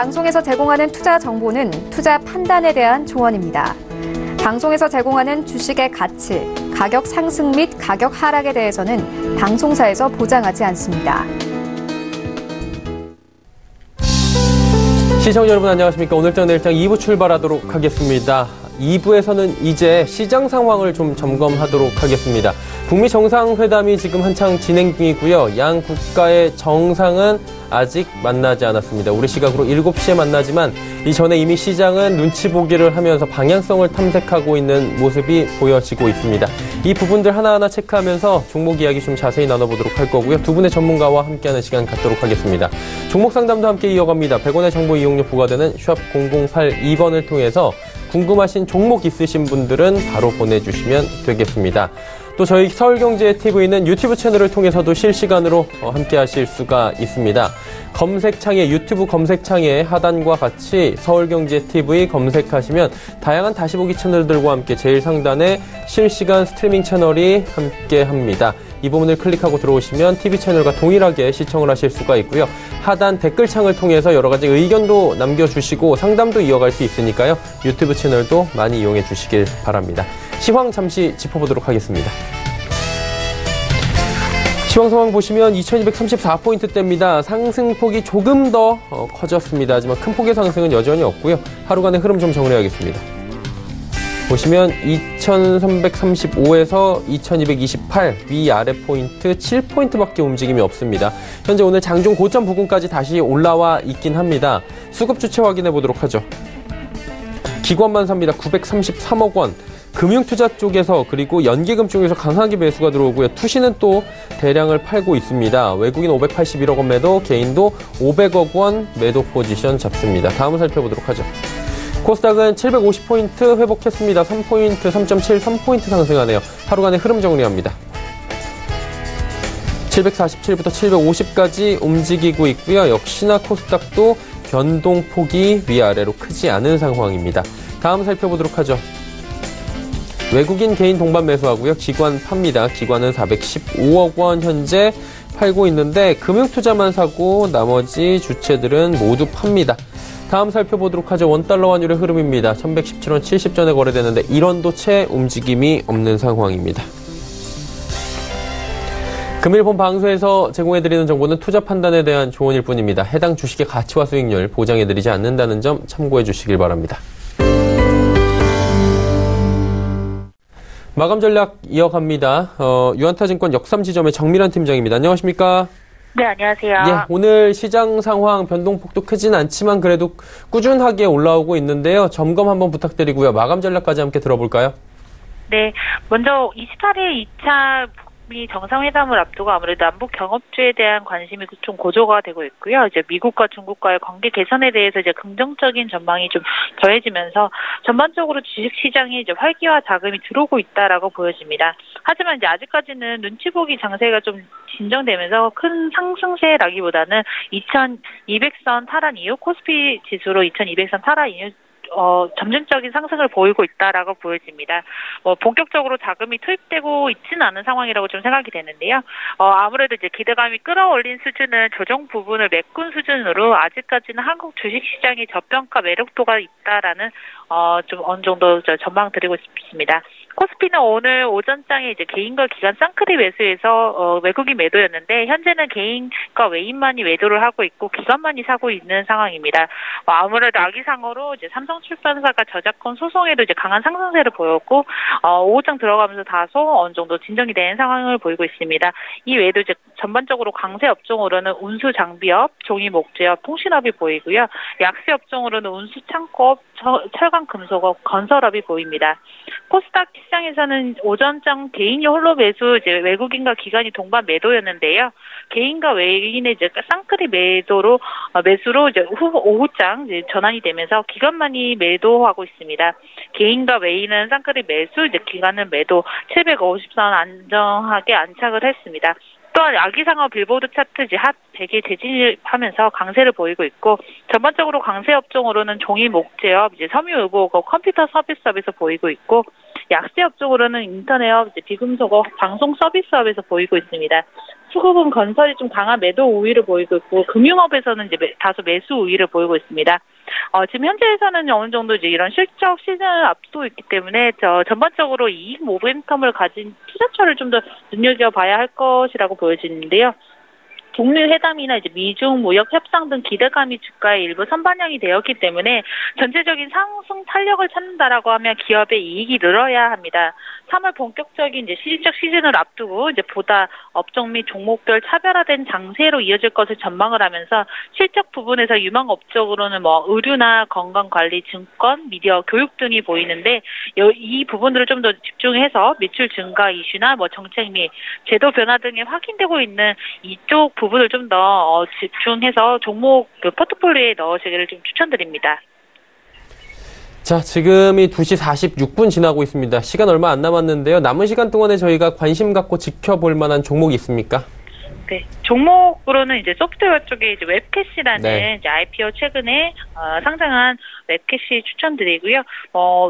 방송에서 제공하는 투자 정보는 투자 판단에 대한 조언입니다. 방송에서 제공하는 주식의 가치, 가격 상승 및 가격 하락에 대해서는 방송사에서 보장하지 않습니다. 시청자 여러분 안녕하십니까. 오늘장 내일장 2부 출발하도록 하겠습니다. 2부에서는 이제 시장 상황을 좀 점검하도록 하겠습니다. 북미 정상회담이 지금 한창 진행 중이고요. 양 국가의 정상은 아직 만나지 않았습니다. 우리 시각으로 7시에 만나지만 이전에 이미 시장은 눈치 보기를 하면서 방향성을 탐색하고 있는 모습이 보여지고 있습니다. 이 부분들 하나하나 체크하면서 종목 이야기 좀 자세히 나눠보도록 할 거고요. 두 분의 전문가와 함께하는 시간 갖도록 하겠습니다. 종목 상담도 함께 이어갑니다. 100원의 정보 이용료 부과되는 샵 0082번을 통해서 궁금하신 종목 있으신 분들은 바로 보내주시면 되겠습니다. 또 저희 서울경제TV는 유튜브 채널을 통해서도 실시간으로 함께 하실 수가 있습니다. 검색창에 유튜브 검색창에 하단과 같이 서울경제TV 검색하시면 다양한 다시보기 채널들과 함께 제일 상단에 실시간 스트리밍 채널이 함께합니다. 이 부분을 클릭하고 들어오시면 TV 채널과 동일하게 시청을 하실 수가 있고요. 하단 댓글창을 통해서 여러 가지 의견도 남겨주시고 상담도 이어갈 수 있으니까요. 유튜브 채널도 많이 이용해 주시길 바랍니다. 시황 잠시 짚어보도록 하겠습니다. 시황 상황 보시면 2234포인트대입니다. 상승폭이 조금 더 커졌습니다. 하지만 큰 폭의 상승은 여전히 없고요. 하루간의 흐름 좀 정리하겠습니다. 보시면 2335에서 2228 위아래 포인트 7포인트밖에 움직임이 없습니다. 현재 오늘 장중 고점 부근까지 다시 올라와 있긴 합니다. 수급 주체 확인해 보도록 하죠. 기관만 삽니다. 933억 원. 금융투자 쪽에서 그리고 연기금 쪽에서 강하게 매수가 들어오고요. 투시는 또 대량을 팔고 있습니다. 외국인 581억 원 매도, 개인도 500억 원 매도 포지션 잡습니다. 다음을 살펴보도록 하죠. 코스닥은 750포인트 회복했습니다. 3포인트, 3.73포인트 상승하네요. 하루간의 흐름 정리합니다. 747부터 750까지 움직이고 있고요. 역시나 코스닥도 변동폭이 위아래로 크지 않은 상황입니다. 다음 살펴보도록 하죠. 외국인 개인 동반 매수하고요. 기관 팝니다. 기관은 415억 원 현재 팔고 있는데 금융투자만 사고 나머지 주체들은 모두 팝니다. 다음 살펴보도록 하죠. 원달러 환율의 흐름입니다. 1117원 70전에 거래되는데 1원도 채 움직임이 없는 상황입니다. 금일 본 방송에서 제공해드리는 정보는 투자 판단에 대한 조언일 뿐입니다. 해당 주식의 가치와 수익률 보장해드리지 않는다는 점 참고해 주시길 바랍니다. 마감 전략 이어갑니다. 유한타증권 역삼지점의 정밀한 팀장입니다. 안녕하십니까? 네, 안녕하세요. 예, 오늘 시장 상황 변동폭도 크진 않지만 그래도 꾸준하게 올라오고 있는데요. 점검 한번 부탁드리고요. 마감 전략까지 함께 들어볼까요? 네, 먼저 28일 2차 북미 정상회담을 앞두고 아무래도 남북 경협주에 대한 관심이 좀 고조가 되고 있고요. 이제 미국과 중국과의 관계 개선에 대해서 이제 긍정적인 전망이 좀 더해지면서 전반적으로 주식시장이 이제 활기와 자금이 들어오고 있다라고 보여집니다. 하지만 이제 아직까지는 눈치 보기 장세가 좀 진정되면서 큰 상승세라기보다는 2200선 탈환 이후 코스피 지수로 2200선 탈환 이후 점진적인 상승을 보이고 있다라고 보여집니다. 본격적으로 자금이 투입되고 있지는 않은 상황이라고 좀 생각이 되는데요. 아무래도 이제 기대감이 끌어올린 수준은 조정 부분을 메꾼 수준으로 아직까지는 한국 주식시장이 저평가 매력도가 있다라는 좀 어느 정도 전망 드리고 싶습니다. 코스피는 오늘 오전장에 이제 개인과 기관 쌍크리 매수에서 외국인 매도였는데 현재는 개인과 외인만이 매도를 하고 있고 기관만이 사고 있는 상황입니다. 아무래도 악의상으로 이제 삼성출판사가 저작권 소송에도 이제 강한 상승세를 보였고 오후장 들어가면서 다소 어느 정도 진정이 된 상황을 보이고 있습니다. 이 외에도 이제 전반적으로 강세 업종으로는 운수 장비업, 종이 목재업, 통신업이 보이고요. 약세 업종으로는 운수 창고업, 철강 금속업, 건설업이 보입니다. 코스닥 시장에서는 오전장 개인이 홀로 매수, 이제 외국인과 기관이 동반 매도였는데요. 개인과 외인의 이제 쌍크리 매수로 이제 오후장 이제 전환이 되면서 기관만이 매도하고 있습니다. 개인과 외인은 쌍크리 매수, 이제 기관은 매도, 750선 안정하게 안착을 했습니다. 또한 악의상어 빌보드 차트 이제 핫 100에 재진입하면서 강세를 보이고 있고 전반적으로 강세 업종으로는 종이 목재업, 이제 섬유의료업, 컴퓨터 서비스업에서 보이고 있고 약세 업종으로는 인터넷업, 이제 비금속업, 방송 서비스업에서 보이고 있습니다. 수급은 건설이 좀 강한 매도 우위를 보이고 있고 금융업에서는 이제 다소 매수 우위를 보이고 있습니다. 지금 현재에서는 어느 정도 이제 이런 실적 시즌을 앞두고 있기 때문에 전반적으로 이익 모멘텀을 가진 투자처를 좀 더 눈여겨봐야 할 것이라고 보여지는데요. 북미 회담이나 이제 미중 무역 협상 등 기대감이 주가에 일부 선반영이 되었기 때문에 전체적인 상승 탄력을 찾는다라고 하면 기업의 이익이 늘어야 합니다. 3월 본격적인 이제 실적 시즌을 앞두고 이제 보다 업종 및 종목별 차별화된 장세로 이어질 것을 전망을 하면서 실적 부분에서 유망 업적으로는 의류나 건강관리, 증권, 미디어, 교육 등이 보이는데 이 부분들을 좀 더 집중해서 매출 증가 이슈나 정책 및 제도 변화 등에 확인되고 있는 이쪽 부분을 좀 더 집중해서 종목 포트폴리오에 넣으시기를 좀 추천드립니다. 자, 지금이 2시 46분 지나고 있습니다. 시간 얼마 안 남았는데요. 남은 시간 동안에 저희가 관심 갖고 지켜볼 만한 종목이 있습니까? 네, 종목으로는 이제 소프트웨어 쪽에 이제 웹캐시라는 이제 IPO 최근에 상장한 웹캐시 추천드리고요.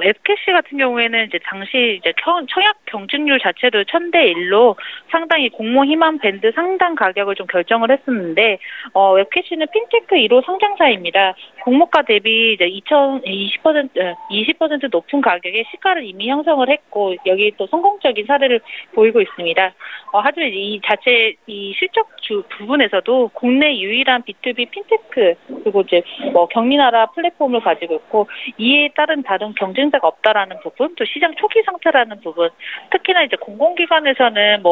웹캐시 같은 경우에는 이제 당시 이제 청약 경쟁률 자체도 1000대1로 상당히 공모 희망 밴드 상당 가격을 좀 결정을 했었는데, 웹캐시는 핀테크 1호 상장사입니다. 공모가 대비 이제 20% 높은 가격에 시가를 이미 형성을 했고, 여기 또 성공적인 사례를 보이고 있습니다. 하지만 이 실적 부분에서도 국내 유일한 B2B 핀테크, 그리고 이제 경리나라 플랫폼을 가지고 있고, 이에 따른 다른 경쟁자가 없다라는 부분, 또 시장 초기 상태라는 부분, 특히나 이제 공공기관에서는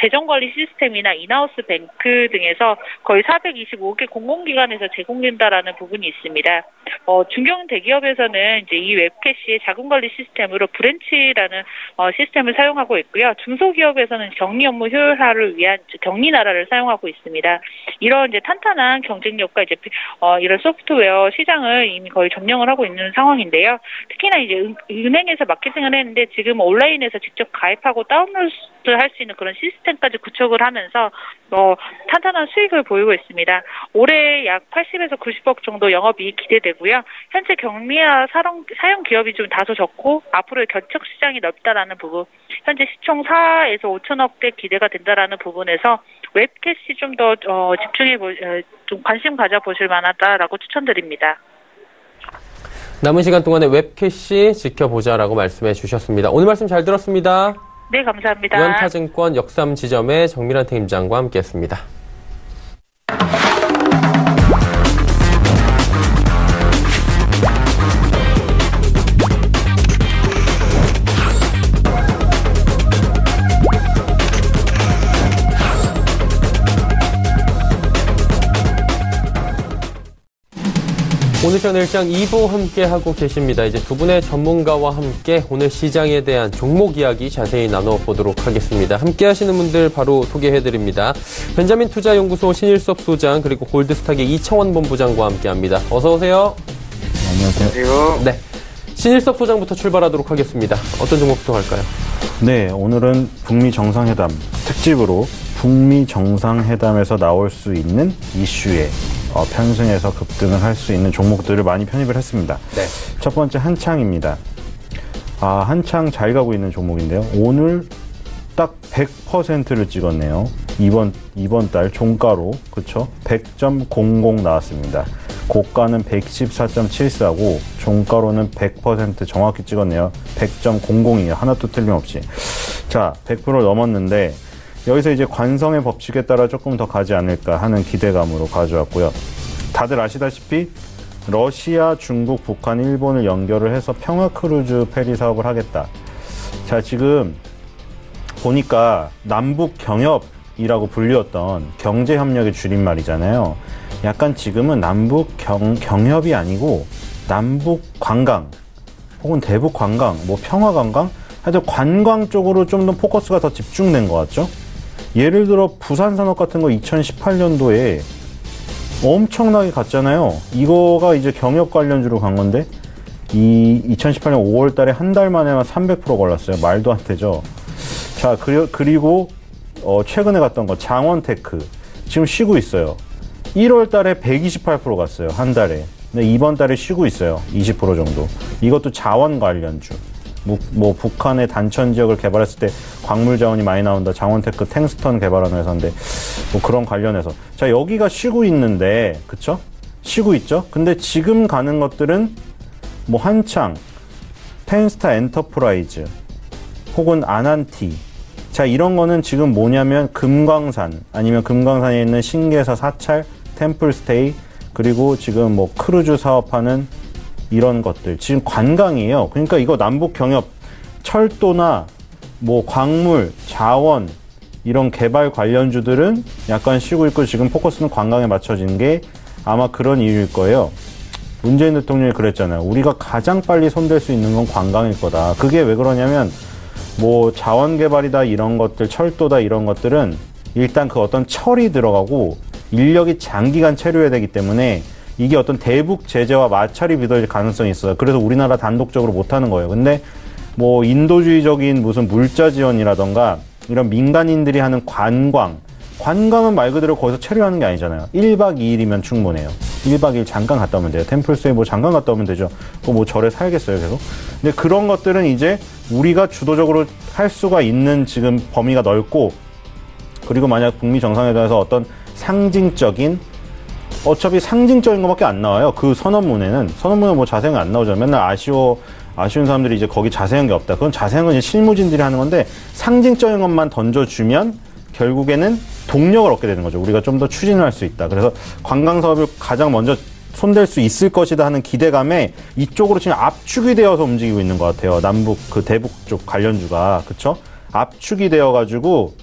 재정관리 시스템이나 인하우스 뱅크 등에서 거의 425개 공공기관에서 제공된다라는 부분이 있습니다. 중견 대기업에서는 이제 이 웹캐시의 자금관리 시스템으로 브랜치라는 시스템을 사용하고 있고요. 중소기업에서는 격리 업무 효율화를 위한 격리나라를 사용하고 있습니다. 이런 이제 탄탄한 경쟁력과 이제 이런 소프트웨어 시장을 이미 거의 점령을 하고 있는 상황인데요. 특히나 이제 은행에서 마케팅을 했는데 지금 온라인에서 직접 가입하고 다운로드 할 수 있는 그런 시스템까지 구축을 하면서 탄탄한 수익을 보이고 있습니다. 올해 약 80에서 90억 정도 영업이익 기대되고요. 현재 격리나 사용 기업이 좀 다소 적고 앞으로의 견적 시장이 넓다라는 부분, 현재 시총 4에서 5천억대 기대가 된다라는 부분에서 웹캐시 좀 더 좀 관심 가져보실 만하다라고 추천드립니다. 남은 시간 동안에 웹캐시 지켜보자라고 말씀해 주셨습니다. 오늘 말씀 잘 들었습니다. 네, 감사합니다. 우연타증권 역삼지점의 정밀한 팀장과 함께했습니다. 오늘편 일장 2부 함께하고 계십니다. 이제 두 분의 전문가와 함께 오늘 시장에 대한 종목 이야기 자세히 나눠보도록 하겠습니다. 함께하시는 분들 바로 소개해드립니다. 벤자민 투자연구소 신일섭 소장, 그리고 골드스탁의 이청원 본부장과 함께합니다. 어서 오세요. 안녕하세요. 네, 신일섭 소장부터 출발하도록 하겠습니다. 어떤 종목부터 갈까요? 네, 오늘은 북미 정상회담 특집으로 북미 정상회담에서 나올 수 있는 이슈에 편승해서 급등을 할 수 있는 종목들을 많이 편입을 했습니다. 네. 첫 번째 한창입니다. 한창 잘 가고 있는 종목인데요. 오늘 딱 100%를 찍었네요. 이번 달 종가로, 그쵸? 100.00 나왔습니다. 고가는 114.74고 종가로는 100% 정확히 찍었네요. 100.00이에요. 하나도 틀림없이. 자, 100%를 넘었는데 여기서 이제 관성의 법칙에 따라 조금 더 가지 않을까 하는 기대감으로 가져왔고요. 다들 아시다시피 러시아, 중국, 북한, 일본을 연결을 해서 평화크루즈 페리 사업을 하겠다. 자, 지금 보니까 남북경협이라고 불리웠던 경제협력의 줄임말이잖아요. 약간 지금은 남북경협이 아니고 남북관광 혹은 대북관광, 평화관광, 하여튼 관광 쪽으로 좀 더 포커스가 더 집중된 것 같죠? 예를 들어 부산산업 같은 거 2018년도에 엄청나게 갔잖아요. 이거가 이제 경협 관련주로 간 건데 2018년 5월 달에 한 달 만에만 300% 걸렸어요. 말도 안 되죠. 자, 그리고 최근에 갔던 거 장원테크 지금 쉬고 있어요. 1월 달에 128% 갔어요. 한 달에. 근데 이번 달에 쉬고 있어요. 20% 정도. 이것도 자원 관련주. 뭐 북한의 단천 지역을 개발했을 때 광물 자원이 많이 나온다. 장원테크 탱스턴 개발하는 회사인데 뭐 그런 관련해서 자 여기가 쉬고 있는데 그쵸? 쉬고 있죠. 근데 지금 가는 것들은 뭐 한창 펜스타 엔터프라이즈 혹은 아난티 자 이런 거는 지금 뭐냐면 금광산 아니면 금광산에 있는 신계사 사찰 템플스테이 그리고 지금 뭐 크루즈 사업하는 이런 것들 지금 관광이에요. 그러니까 이거 남북 경협 철도나 뭐 광물 자원 이런 개발 관련주들은 약간 쉬고 있고 지금 포커스는 관광에 맞춰진 게 아마 그런 이유일 거예요. 문재인 대통령이 그랬잖아요. 우리가 가장 빨리 손댈 수 있는 건 관광일 거다. 그게 왜 그러냐면 뭐 자원 개발이다 이런 것들 철도다 이런 것들은 일단 그 어떤 철이 들어가고 인력이 장기간 체류해야 되기 때문에 이게 어떤 대북 제재와 마찰이 빚어질 가능성이 있어요. 그래서 우리나라 단독적으로 못하는 거예요. 근데 뭐 인도주의적인 무슨 물자 지원이라던가 이런 민간인들이 하는 관광은 말 그대로 거기서 체류하는 게 아니잖아요. 1박 2일이면 충분해요. 1박 2일 잠깐 갔다 오면 돼요. 템플스테이 뭐 잠깐 갔다 오면 되죠. 뭐 절에 살겠어요, 계속. 근데 그런 것들은 이제 우리가 주도적으로 할 수가 있는 지금 범위가 넓고 그리고 만약 북미 정상회담에서 어떤 상징적인 어차피 상징적인 것밖에 안 나와요. 그 선언문에는 뭐 자세한 게 안 나오잖아요. 맨날 아쉬운 사람들이 이제 거기 자세한 게 없다. 그건 자세한 건 이제 실무진들이 하는 건데 상징적인 것만 던져주면 결국에는 동력을 얻게 되는 거죠. 우리가 좀 더 추진을 할 수 있다. 그래서 관광 사업을 가장 먼저 손댈 수 있을 것이다 하는 기대감에 이쪽으로 지금 압축이 되어서 움직이고 있는 것 같아요. 남북 그 대북 쪽 관련주가 그쵸? 압축이 되어가지고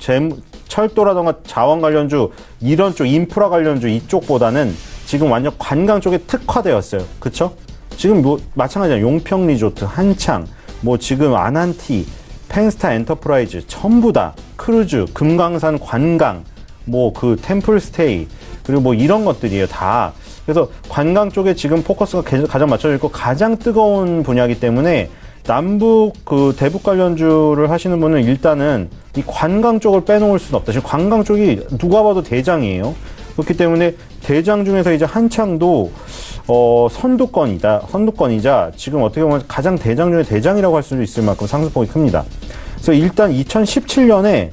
철도라던가 자원 관련주 이런 쪽 인프라 관련주 이쪽보다는 지금 완전 관광 쪽에 특화되었어요. 그쵸? 지금 뭐 마찬가지잖아요. 용평 리조트, 한창, 뭐 지금 아난티, 펜스타 엔터프라이즈 전부 다 크루즈, 금강산 관광, 뭐 그 템플스테이 그리고 뭐 이런 것들이에요. 다. 그래서 관광 쪽에 지금 포커스가 가장 맞춰져 있고 가장 뜨거운 분야이기 때문에 남북 그 대북 관련주를 하시는 분은 일단은 이 관광 쪽을 빼놓을 수는 없다. 지금 관광 쪽이 누가 봐도 대장이에요. 그렇기 때문에 대장 중에서 이제 한창도 선두권이자 지금 어떻게 보면 가장 대장 중에 대장이라고 할 수도 있을 만큼 상승폭이 큽니다. 그래서 일단 2017년에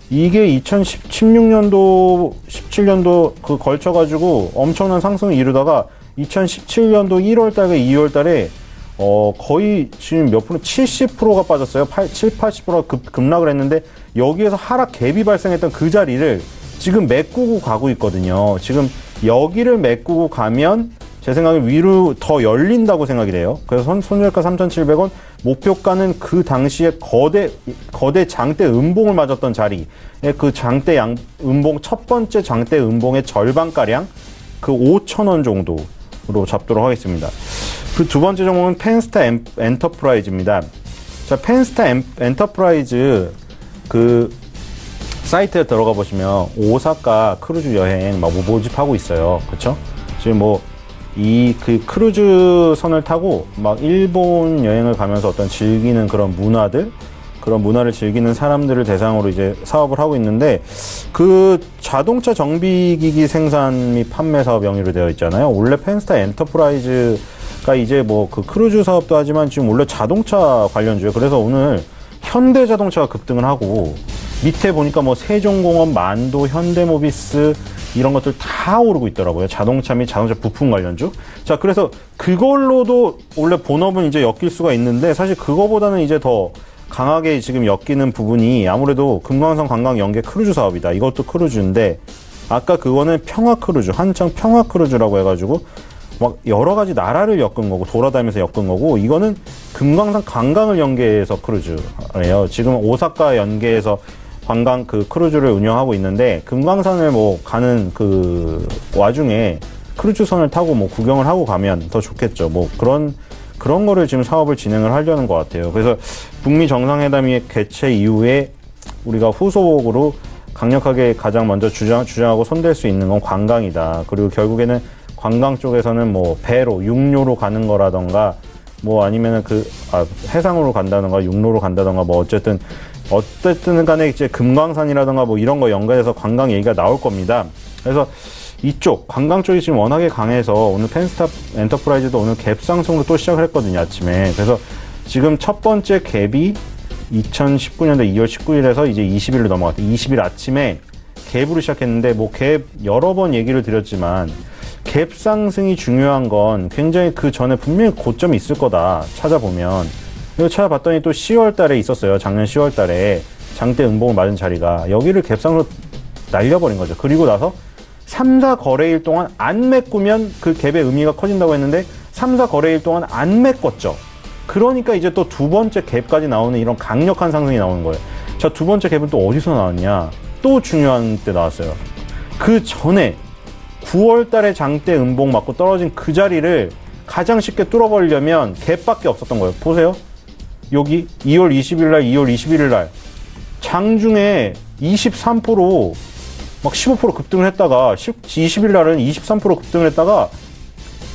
이게 2016년도, 17년도 그 걸쳐가지고 엄청난 상승을 이루다가 2017년도 1월달과 2월달에 거의 지금 몇 프로? 70%가 빠졌어요. 80%가 급락을 했는데 여기에서 하락 갭이 발생했던 그 자리를 지금 메꾸고 가고 있거든요. 지금 여기를 메꾸고 가면 제 생각에 위로 더 열린다고 생각이 돼요. 그래서 손절가 3,700원, 목표가는 그 당시에 거대 장대 음봉을 맞았던 자리에 그 장대 음봉, 첫 번째 장대 음봉의 절반가량 그 5,000원 정도로 잡도록 하겠습니다. 그 두 번째 종목은 펜스타 엔터프라이즈입니다. 자, 펜스타 엔터프라이즈 그 사이트에 들어가 보시면 오사카 크루즈 여행 막 모집하고 있어요. 그쵸? 지금 뭐 그 크루즈 선을 타고 막 일본 여행을 가면서 어떤 즐기는 그런 문화를 즐기는 사람들을 대상으로 이제 사업을 하고 있는데 그 자동차 정비기기 생산 및 판매 사업 영위로 되어 있잖아요. 원래 펜스타 엔터프라이즈가 이제 뭐 그 크루즈 사업도 하지만 지금 원래 자동차 관련주예요. 그래서 오늘 현대자동차가 급등을 하고 밑에 보니까 뭐 세종공업, 만도, 현대모비스 이런 것들 다 오르고 있더라고요. 자동차 및 자동차 부품 관련주. 자, 그래서 그걸로도 원래 본업은 이제 엮일 수가 있는데 사실 그거보다는 이제 더 강하게 지금 엮이는 부분이 아무래도 금강산 관광 연계 크루즈 사업이다. 이것도 크루즈인데 아까 그거는 평화 크루즈, 한창 평화 크루즈라고 해가지고 막 여러 가지 나라를 엮은 거고 돌아다니면서 엮은 거고 이거는 금강산 관광을 연계해서 크루즈예요. 지금 오사카 연계해서 관광 그 크루즈를 운영하고 있는데 금강산을 뭐 가는 그 와중에 크루즈선을 타고 뭐 구경을 하고 가면 더 좋겠죠. 뭐 그런 거를 지금 사업을 진행을 하려는 것 같아요. 그래서 북미 정상회담의 개최 이후에 우리가 후속으로 강력하게 가장 먼저 주장하고 손댈 수 있는 건 관광이다. 그리고 결국에는 관광 쪽에서는 뭐 배로 육로로 가는 거라던가 뭐 아니면은 해상으로 간다던가 육로로 간다던가 뭐 어쨌든 간에 이제 금강산이라던가 뭐 이런 거 연관해서 관광 얘기가 나올 겁니다. 그래서 이쪽 관광 쪽이 지금 워낙에 강해서 오늘 펜스타 엔터프라이즈도 오늘 갭 상승으로 또 시작을 했거든요, 아침에. 그래서 지금 첫 번째 갭이 2019년도 2월 19일에서 이제 20일로 넘어갔대. 20일 아침에 갭으로 시작했는데 뭐 갭 여러 번 얘기를 드렸지만 갭 상승이 중요한 건 굉장히 그 전에 분명히 고점이 있을 거다 찾아보면. 이거 찾아봤더니 또 10월 달에 있었어요. 작년 10월 달에 장대 음봉을 맞은 자리가 여기를 갭 상승으로 날려버린 거죠. 그리고 나서 3, 4거래일 동안 안 메꾸면 그 갭의 의미가 커진다고 했는데 3, 4거래일 동안 안 메꿨죠. 그러니까 이제 또 두 번째 갭까지 나오는 이런 강력한 상승이 나오는 거예요. 자, 두 번째 갭은 또 어디서 나왔냐? 또 중요한 때 나왔어요. 그 전에 9월 달에 장대 음봉 맞고 떨어진 그 자리를 가장 쉽게 뚫어버리려면 갭밖에 없었던 거예요. 보세요. 여기 2월 20일 날, 2월 21일 날 장중에 23% 막 15% 급등을 했다가 20일 날은 23% 급등을 했다가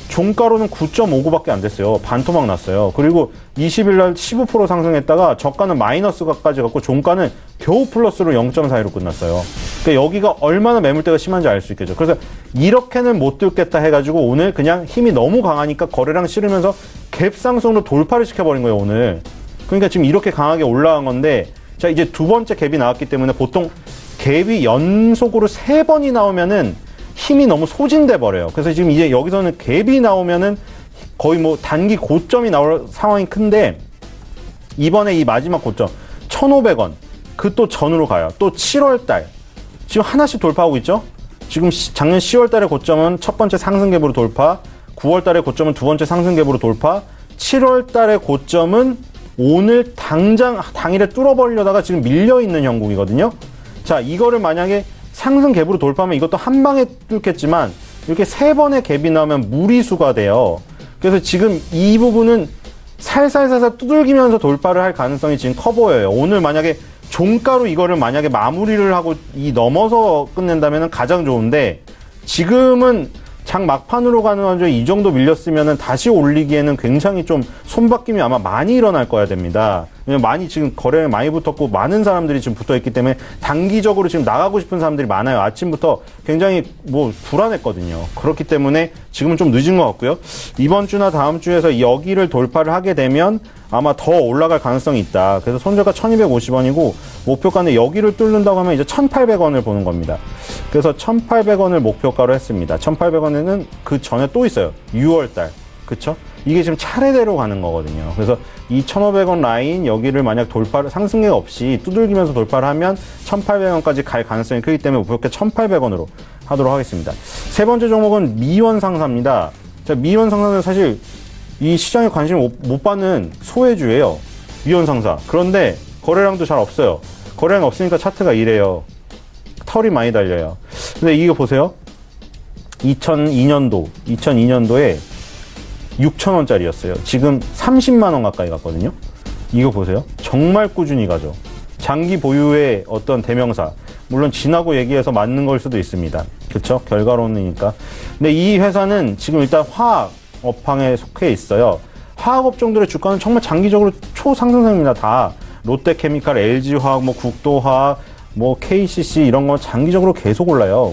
종가로는 9.59밖에 안 됐어요. 반토막 났어요. 그리고 20일 날 15% 상승했다가 저가는 마이너스까지 갔고 종가는 겨우 플러스로 0.42로 끝났어요. 그러니까 여기가 얼마나 매물대가 심한지 알 수 있겠죠. 그래서 이렇게는 못 뚫겠다 해가지고 오늘 그냥 힘이 너무 강하니까 거래량 실으면서 갭 상승으로 돌파를 시켜버린 거예요, 오늘. 그러니까 지금 이렇게 강하게 올라간 건데, 자, 이제 두 번째 갭이 나왔기 때문에 보통 갭이 연속으로 3번이 나오면은 힘이 너무 소진돼 버려요. 그래서 지금 이제 여기서는 갭이 나오면은 거의 뭐 단기 고점이 나올 상황이 큰데, 이번에 이 마지막 고점 1,500원 그 또 전으로 가요. 또 7월 달 지금 하나씩 돌파하고 있죠. 지금 작년 10월 달의 고점은 첫 번째 상승 갭으로 돌파, 9월 달의 고점은 두 번째 상승 갭으로 돌파, 7월 달의 고점은 오늘 당일에 뚫어버리려다가 지금 밀려있는 형국이거든요. 자, 이거를 만약에 상승 갭으로 돌파하면 이것도 한 방에 뚫겠지만 이렇게 3번의 갭이 나오면 무리수가 돼요. 그래서 지금 이 부분은 살살살살 두들기면서 돌파를 할 가능성이 지금 커 보여요. 오늘 만약에 종가로 이거를 만약에 마무리를 하고 넘어서 끝낸다면 가장 좋은데, 지금은 장 막판으로 가는 와중에 이 정도 밀렸으면 다시 올리기에는 굉장히 좀 손바뀜이 아마 많이 일어날 거야 됩니다. 왜냐면 많이 지금 거래에 많이 붙었고 많은 사람들이 지금 붙어 있기 때문에 단기적으로 지금 나가고 싶은 사람들이 많아요. 아침부터 굉장히 뭐 불안했거든요. 그렇기 때문에 지금은 좀 늦은 것 같고요. 이번 주나 다음 주에서 여기를 돌파를 하게 되면 아마 더 올라갈 가능성이 있다. 그래서 손절가 1250원이고 목표가는 여기를 뚫는다고 하면 이제 1800원을 보는 겁니다. 그래서 1800원을 목표가로 했습니다. 1800원에는 그 전에 또 있어요. 6월달. 그쵸? 이게 지금 차례대로 가는 거거든요. 그래서 이 1500원 라인 여기를 만약 돌파를, 상승력 없이 두들기면서 돌파를 하면 1800원까지 갈 가능성이 크기 때문에 목표가 1800원으로 하도록 하겠습니다. 세 번째 종목은 미원 상사입니다. 자, 미원 상사는 사실 이 시장에 관심을 못 받는 소외주예요. 미원 상사. 그런데 거래량도 잘 없어요. 거래량 없으니까 차트가 이래요. 털이 많이 달려요. 근데 이거 보세요. 2002년도에 6,000원짜리였어요. 지금 30만원 가까이 갔거든요. 이거 보세요. 정말 꾸준히 가죠. 장기 보유의 어떤 대명사. 물론 지나고 얘기해서 맞는 걸 수도 있습니다. 그쵸? 결과론이니까. 근데 이 회사는 지금 일단 화학 업황에 속해 있어요. 화학업종들의 주가는 정말 장기적으로 초상승세입니다. 다. 롯데케미칼, LG화학, 뭐 국도화학, 뭐 KCC 이런 거 장기적으로 계속 올라요.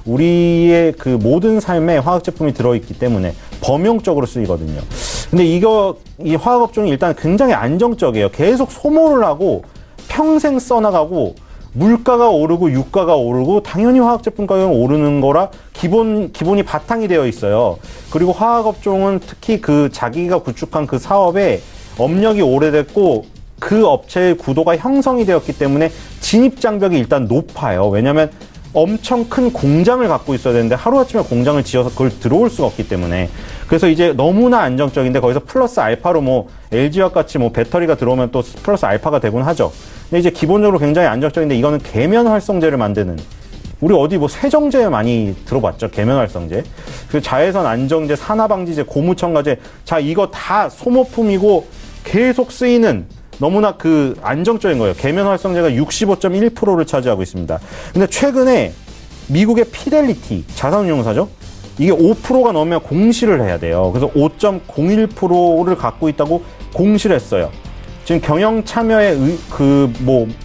우리의 그 모든 삶에 화학 제품이 들어있기 때문에 범용적으로 쓰이거든요. 근데 이 화학업종이 일단 굉장히 안정적이에요. 계속 소모를 하고 평생 써나가고 물가가 오르고 유가가 오르고 당연히 화학 제품 가격은 오르는 거라 기본이 바탕이 되어 있어요. 그리고 화학업종은 특히 그 자기가 구축한 그 사업에 업력이 오래됐고 그 업체의 구도가 형성이 되었기 때문에 진입장벽이 일단 높아요. 왜냐하면 엄청 큰 공장을 갖고 있어야 되는데 하루아침에 공장을 지어서 그걸 들어올 수가 없기 때문에. 그래서 이제 너무나 안정적인데 거기서 플러스 알파로 뭐 LG와 같이 뭐 배터리가 들어오면 또 플러스 알파가 되곤 하죠. 근데 이제 기본적으로 굉장히 안정적인데 이거는 계면 활성제를 만드는, 우리 어디 뭐 세정제 많이 들어봤죠? 계면 활성제. 그 자외선 안정제, 산화방지제, 고무첨가제. 자, 이거 다 소모품이고 계속 쓰이는 너무나 그 안정적인 거예요. 계면 활성제가 65.1%를 차지하고 있습니다. 근데 최근에 미국의 피델리티 자산운용사죠. 이게 5%가 넘으면 공시를 해야 돼요. 그래서 5.01%를 갖고 있다고 공시를 했어요. 지금 경영 참여의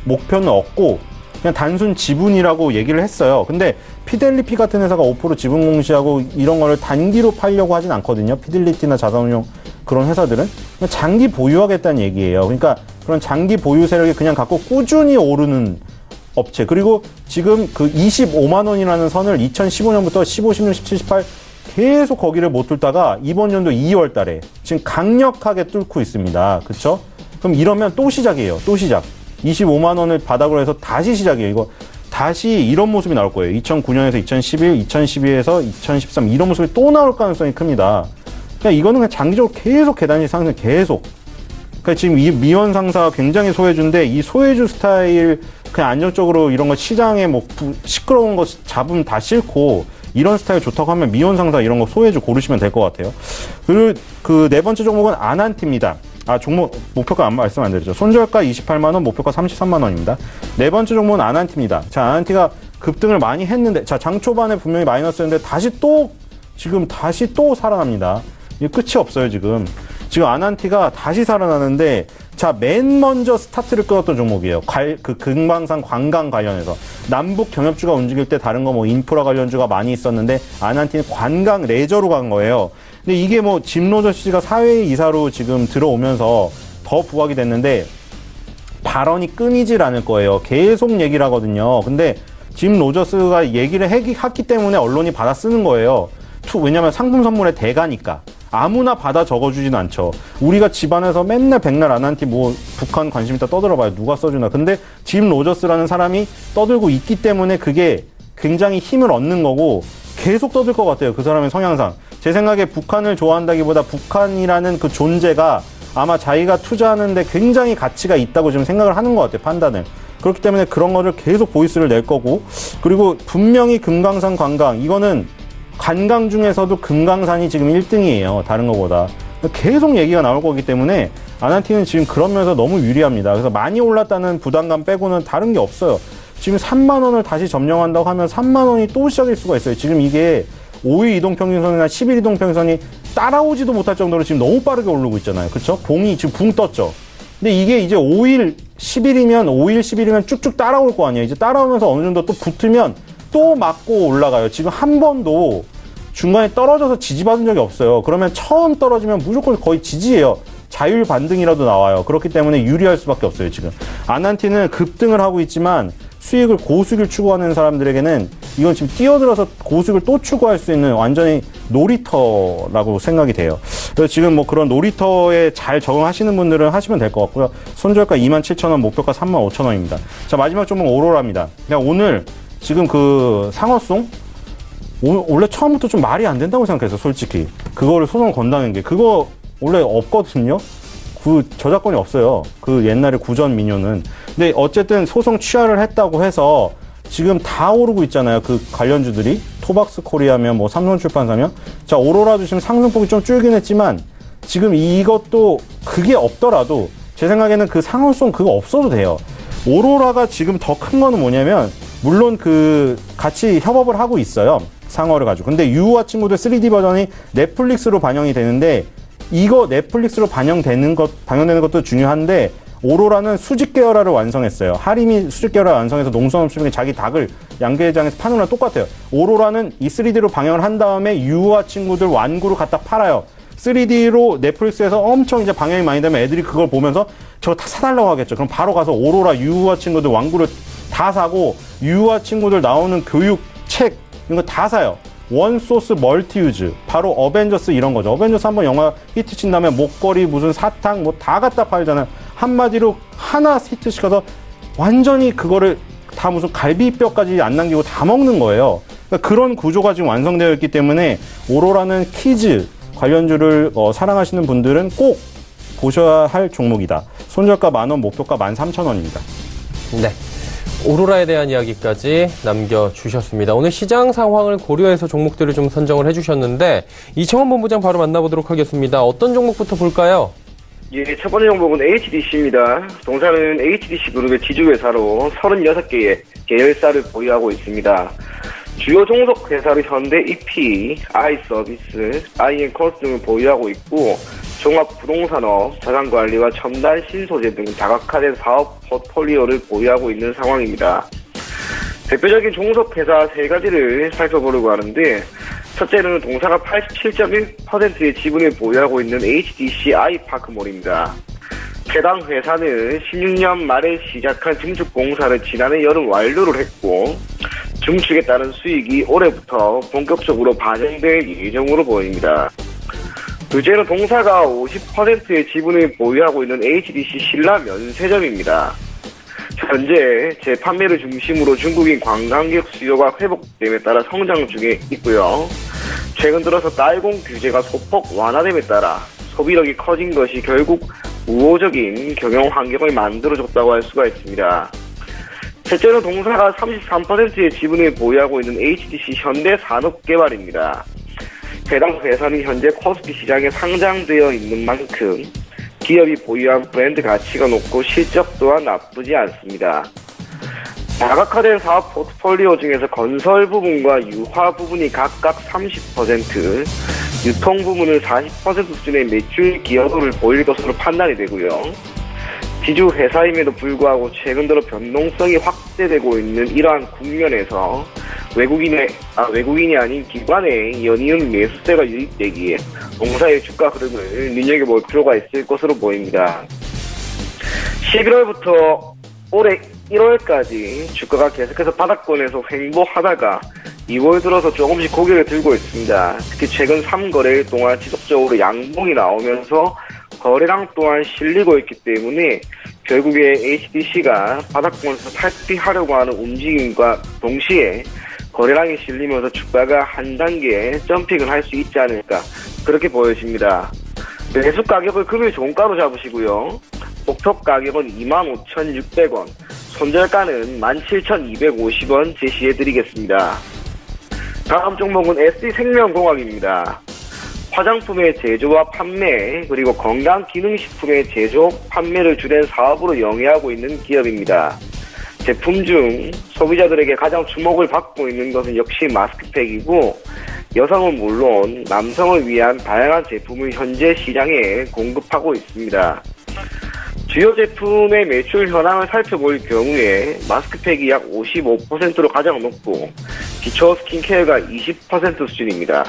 목표는 없고 그냥 단순 지분이라고 얘기를 했어요. 근데 피델리티 같은 회사가 5% 지분 공시하고 이런 거를 단기로 팔려고 하진 않거든요. 피델리티나 자산운용 그런 회사들은 장기 보유하겠다는 얘기예요. 그러니까 그런 장기 보유 세력이 그냥 갖고 꾸준히 오르는 업체. 그리고 지금 그 25만 원이라는 선을 2015년부터 15, 16, 17, 18 계속 거기를 못 뚫다가 이번 연도 2월 달에 지금 강력하게 뚫고 있습니다. 그쵸? 그럼 이러면 또 시작이에요. 또 시작. 25만 원을 바닥으로 해서 다시 시작이에요. 이거 다시 이런 모습이 나올 거예요. 2009년에서 2011, 2012에서 2013 이런 모습이 또 나올 가능성이 큽니다. 그러니까 이거는 그냥 장기적으로 계속 계단이 상승 계속. 그러니까 지금 이 미원 상사가 굉장히 소외주인데 이 소외주 스타일 그냥 안정적으로 이런 거 시장에 뭐 시끄러운 거 잡으면 다 싫고 이런 스타일 좋다고 하면 미원 상사 이런 거 소외주 고르시면 될 것 같아요. 그리고 그 네 번째 종목은 아난티입니다. 종목 목표가 말씀 안 드렸죠. 손절가 28만 원, 목표가 33만 원입니다. 네 번째 종목은 아난티입니다. 자, 아난티가 급등을 많이 했는데 자, 장 초반에 분명히 마이너스였는데 다시 또 살아납니다. 이게 끝이 없어요, 지금. 지금 아난티가 다시 살아나는데 자, 맨 먼저 스타트를 끊었던 종목이에요. 그 금강산 관광 관련해서. 남북 경협주가 움직일 때 다른 거 뭐 인프라 관련주가 많이 있었는데 아난티는 관광 레저로 간 거예요. 근데 이게 뭐 짐 로저스 씨가 사회 이사로 지금 들어오면서 더 부각이 됐는데 발언이 끊이질 않을 거예요. 계속 얘기를 하거든요. 근데 짐 로저스가 얘기를 했기 때문에 언론이 받아 쓰는 거예요. 왜냐면 상품 선물의 대가니까. 아무나 받아 적어주진 않죠. 우리가 집안에서 맨날 백날 아난티 뭐 북한 관심 있다 떠들어봐요. 누가 써주나. 근데 짐 로저스라는 사람이 떠들고 있기 때문에 그게 굉장히 힘을 얻는 거고 계속 떠들 것 같아요. 그 사람의 성향상. 제 생각에 북한을 좋아한다기보다 북한이라는 그 존재가 아마 자기가 투자하는데 굉장히 가치가 있다고 지금 생각을 하는 것 같아요. 판단을. 그렇기 때문에 그런 거를 계속 보이스를 낼 거고 그리고 분명히 금강산 관광 이거는 관광 중에서도 금강산이 지금 1등이에요. 다른 것보다. 계속 얘기가 나올 거기 때문에 아난티는 지금 그런 면에서 너무 유리합니다. 그래서 많이 올랐다는 부담감 빼고는 다른 게 없어요. 지금 3만 원을 다시 점령한다고 하면 3만 원이 또 시작일 수가 있어요. 지금 이게 5일 이동평균선이나 10일 이동평균선이 따라오지도 못할 정도로 지금 너무 빠르게 오르고 있잖아요. 그렇죠? 봉이 지금 붕 떴죠. 근데 이게 이제 5일, 10일이면 쭉쭉 따라올 거 아니에요. 이제 따라오면서 어느 정도 또 붙으면 또 맞고 올라가요. 지금 한 번도 중간에 떨어져서 지지받은 적이 없어요. 그러면 처음 떨어지면 무조건 거의 지지예요. 자율 반등이라도 나와요. 그렇기 때문에 유리할 수밖에 없어요, 지금. 아난티는 급등을 하고 있지만 수익을 고수익을 추구하는 사람들에게는 이건 지금 뛰어들어서 고수익을 또 추구할 수 있는 완전히 놀이터라고 생각이 돼요. 그래서 지금 뭐 그런 놀이터에 잘 적응하시는 분들은 하시면 될 것 같고요. 손절가 27,000원, 목표가 35,000원입니다. 자, 마지막 종목 오로라입니다. 그냥 오늘 지금 그 상어송 원래 처음부터 좀 말이 안 된다고 생각했어, 솔직히. 그거를 소송을 건다는 게 그거 원래 없거든요. 그 저작권이 없어요. 그 옛날에 구전 민요는. 근데 어쨌든 소송 취하를 했다고 해서 지금 다 오르고 있잖아요. 그 관련주들이 토박스 코리아면 뭐 삼성출판사면. 자, 오로라도 지금 상승폭이 좀 줄긴 했지만 지금 이것도 그게 없더라도 제 생각에는 그 상어송 그거 없어도 돼요. 오로라가 지금 더 큰 거는 뭐냐면 물론 그 같이 협업을 하고 있어요. 상어를 가지고. 근데 유우와 친구들 3D 버전이 넷플릭스로 반영이 되는데 이거 넷플릭스로 반영되는 것도 중요한데 오로라는 수직 계열화를 완성했어요. 하림이 수직 계열화 완성해서 농수산업시장에 자기 닭을 양계장에서 파는 거랑 똑같아요. 오로라는 이 3D로 방영을 한 다음에 유우와 친구들 완구로 갖다 팔아요. 3D로 넷플릭스에서 엄청 이제 방영이 많이 되면 애들이 그걸 보면서 저거 다 사달라고 하겠죠. 그럼 바로 가서 오로라 유우와 친구들 완구를 다 사고 유우와 친구들 나오는 교육 책 이런 거 다 사요. 원소스 멀티유즈 바로 어벤져스 이런 거죠. 어벤져스 한번 영화 히트 친 다음에 목걸이 무슨 사탕 뭐 다 갖다 팔잖아요. 한마디로 하나 히트 시켜서 완전히 그거를 다 무슨 갈비뼈까지 안 남기고 다 먹는 거예요. 그러니까 그런 구조가 지금 완성되어 있기 때문에 오로라는 키즈 관련주를 사랑하시는 분들은 꼭 보셔야 할 종목이다. 손절가 10,000원, 목표가 13,000원입니다. 네. 오로라에 대한 이야기까지 남겨주셨습니다. 오늘 시장 상황을 고려해서 종목들을 좀 선정을 해주셨는데 이청원 본부장 바로 만나보도록 하겠습니다. 어떤 종목부터 볼까요? 예, 첫 번째 종목은 HDC입니다. 동사는 HDC 그룹의 지주회사로 36개의 계열사를 보유하고 있습니다. 주요 종속 회사로 현대 EP, 아이서비스, IN커스 등을 보유하고 있고 종합부동산업, 자산관리와 첨단 신소재 등 다각화된 사업 포트폴리오를 보유하고 있는 상황입니다. 대표적인 종속회사 3가지를 살펴보려고 하는데 첫째는 동사가 87.1%의 지분을 보유하고 있는 HDC 아이파크몰입니다. 해당 회사는 16년 말에 시작한 증축 공사를 지난해 여름 완료를 했고 증축에 따른 수익이 올해부터 본격적으로 반영될 예정으로 보입니다. 둘째는 동사가 50%의 지분을 보유하고 있는 HDC 신라 면세점입니다. 현재 재판매를 중심으로 중국인 관광객 수요가 회복됨에 따라 성장 중에 있고요. 최근 들어서 딸공 규제가 소폭 완화됨에 따라 소비력이 커진 것이 결국 우호적인 경영 환경을 만들어줬다고 할 수가 있습니다. 셋째는 동사가 33%의 지분을 보유하고 있는 HDC 현대산업개발입니다. 해당 회사는 현재 코스피 시장에 상장되어 있는 만큼 기업이 보유한 브랜드 가치가 높고 실적 또한 나쁘지 않습니다. 다각화된 사업 포트폴리오 중에서 건설 부분과 유화 부분이 각각 30%, 유통 부분은 40% 수준의 매출 기여도를 보일 것으로 판단이 되고요. 지주 회사임에도 불구하고 최근 들어 변동성이 확대되고 있는 이러한 국면에서 외국인이 아닌 기관의 연이은 매수세가 유입되기에 동사의 주가 흐름을 눈여겨볼 필요가 있을 것으로 보입니다. 11월부터 올해 1월까지 주가가 계속해서 바닥권에서 횡보하다가 2월 들어서 조금씩 고개를 들고 있습니다. 특히 최근 3거래일 동안 지속적으로 양봉이 나오면서 거래량 또한 실리고 있기 때문에 결국에 HDC가 바닥권에서 탈피하려고 하는 움직임과 동시에 거래량이 실리면서 주가가 한 단계 점핑을 할 수 있지 않을까 그렇게 보여집니다. 매수 가격을 금일 종가로 잡으시고요. 목표 가격은 25,600원, 손절가는 17,250원 제시해드리겠습니다. 다음 종목은 SD생명공학입니다. 화장품의 제조와 판매 그리고 건강기능식품의 제조, 판매를 주된 사업으로 영위하고 있는 기업입니다. 제품 중 소비자들에게 가장 주목을 받고 있는 것은 역시 마스크팩이고 여성은 물론 남성을 위한 다양한 제품을 현재 시장에 공급하고 있습니다. 주요 제품의 매출 현황을 살펴볼 경우에 마스크팩이 약 55%로 가장 높고 기초 스킨케어가 20% 수준입니다.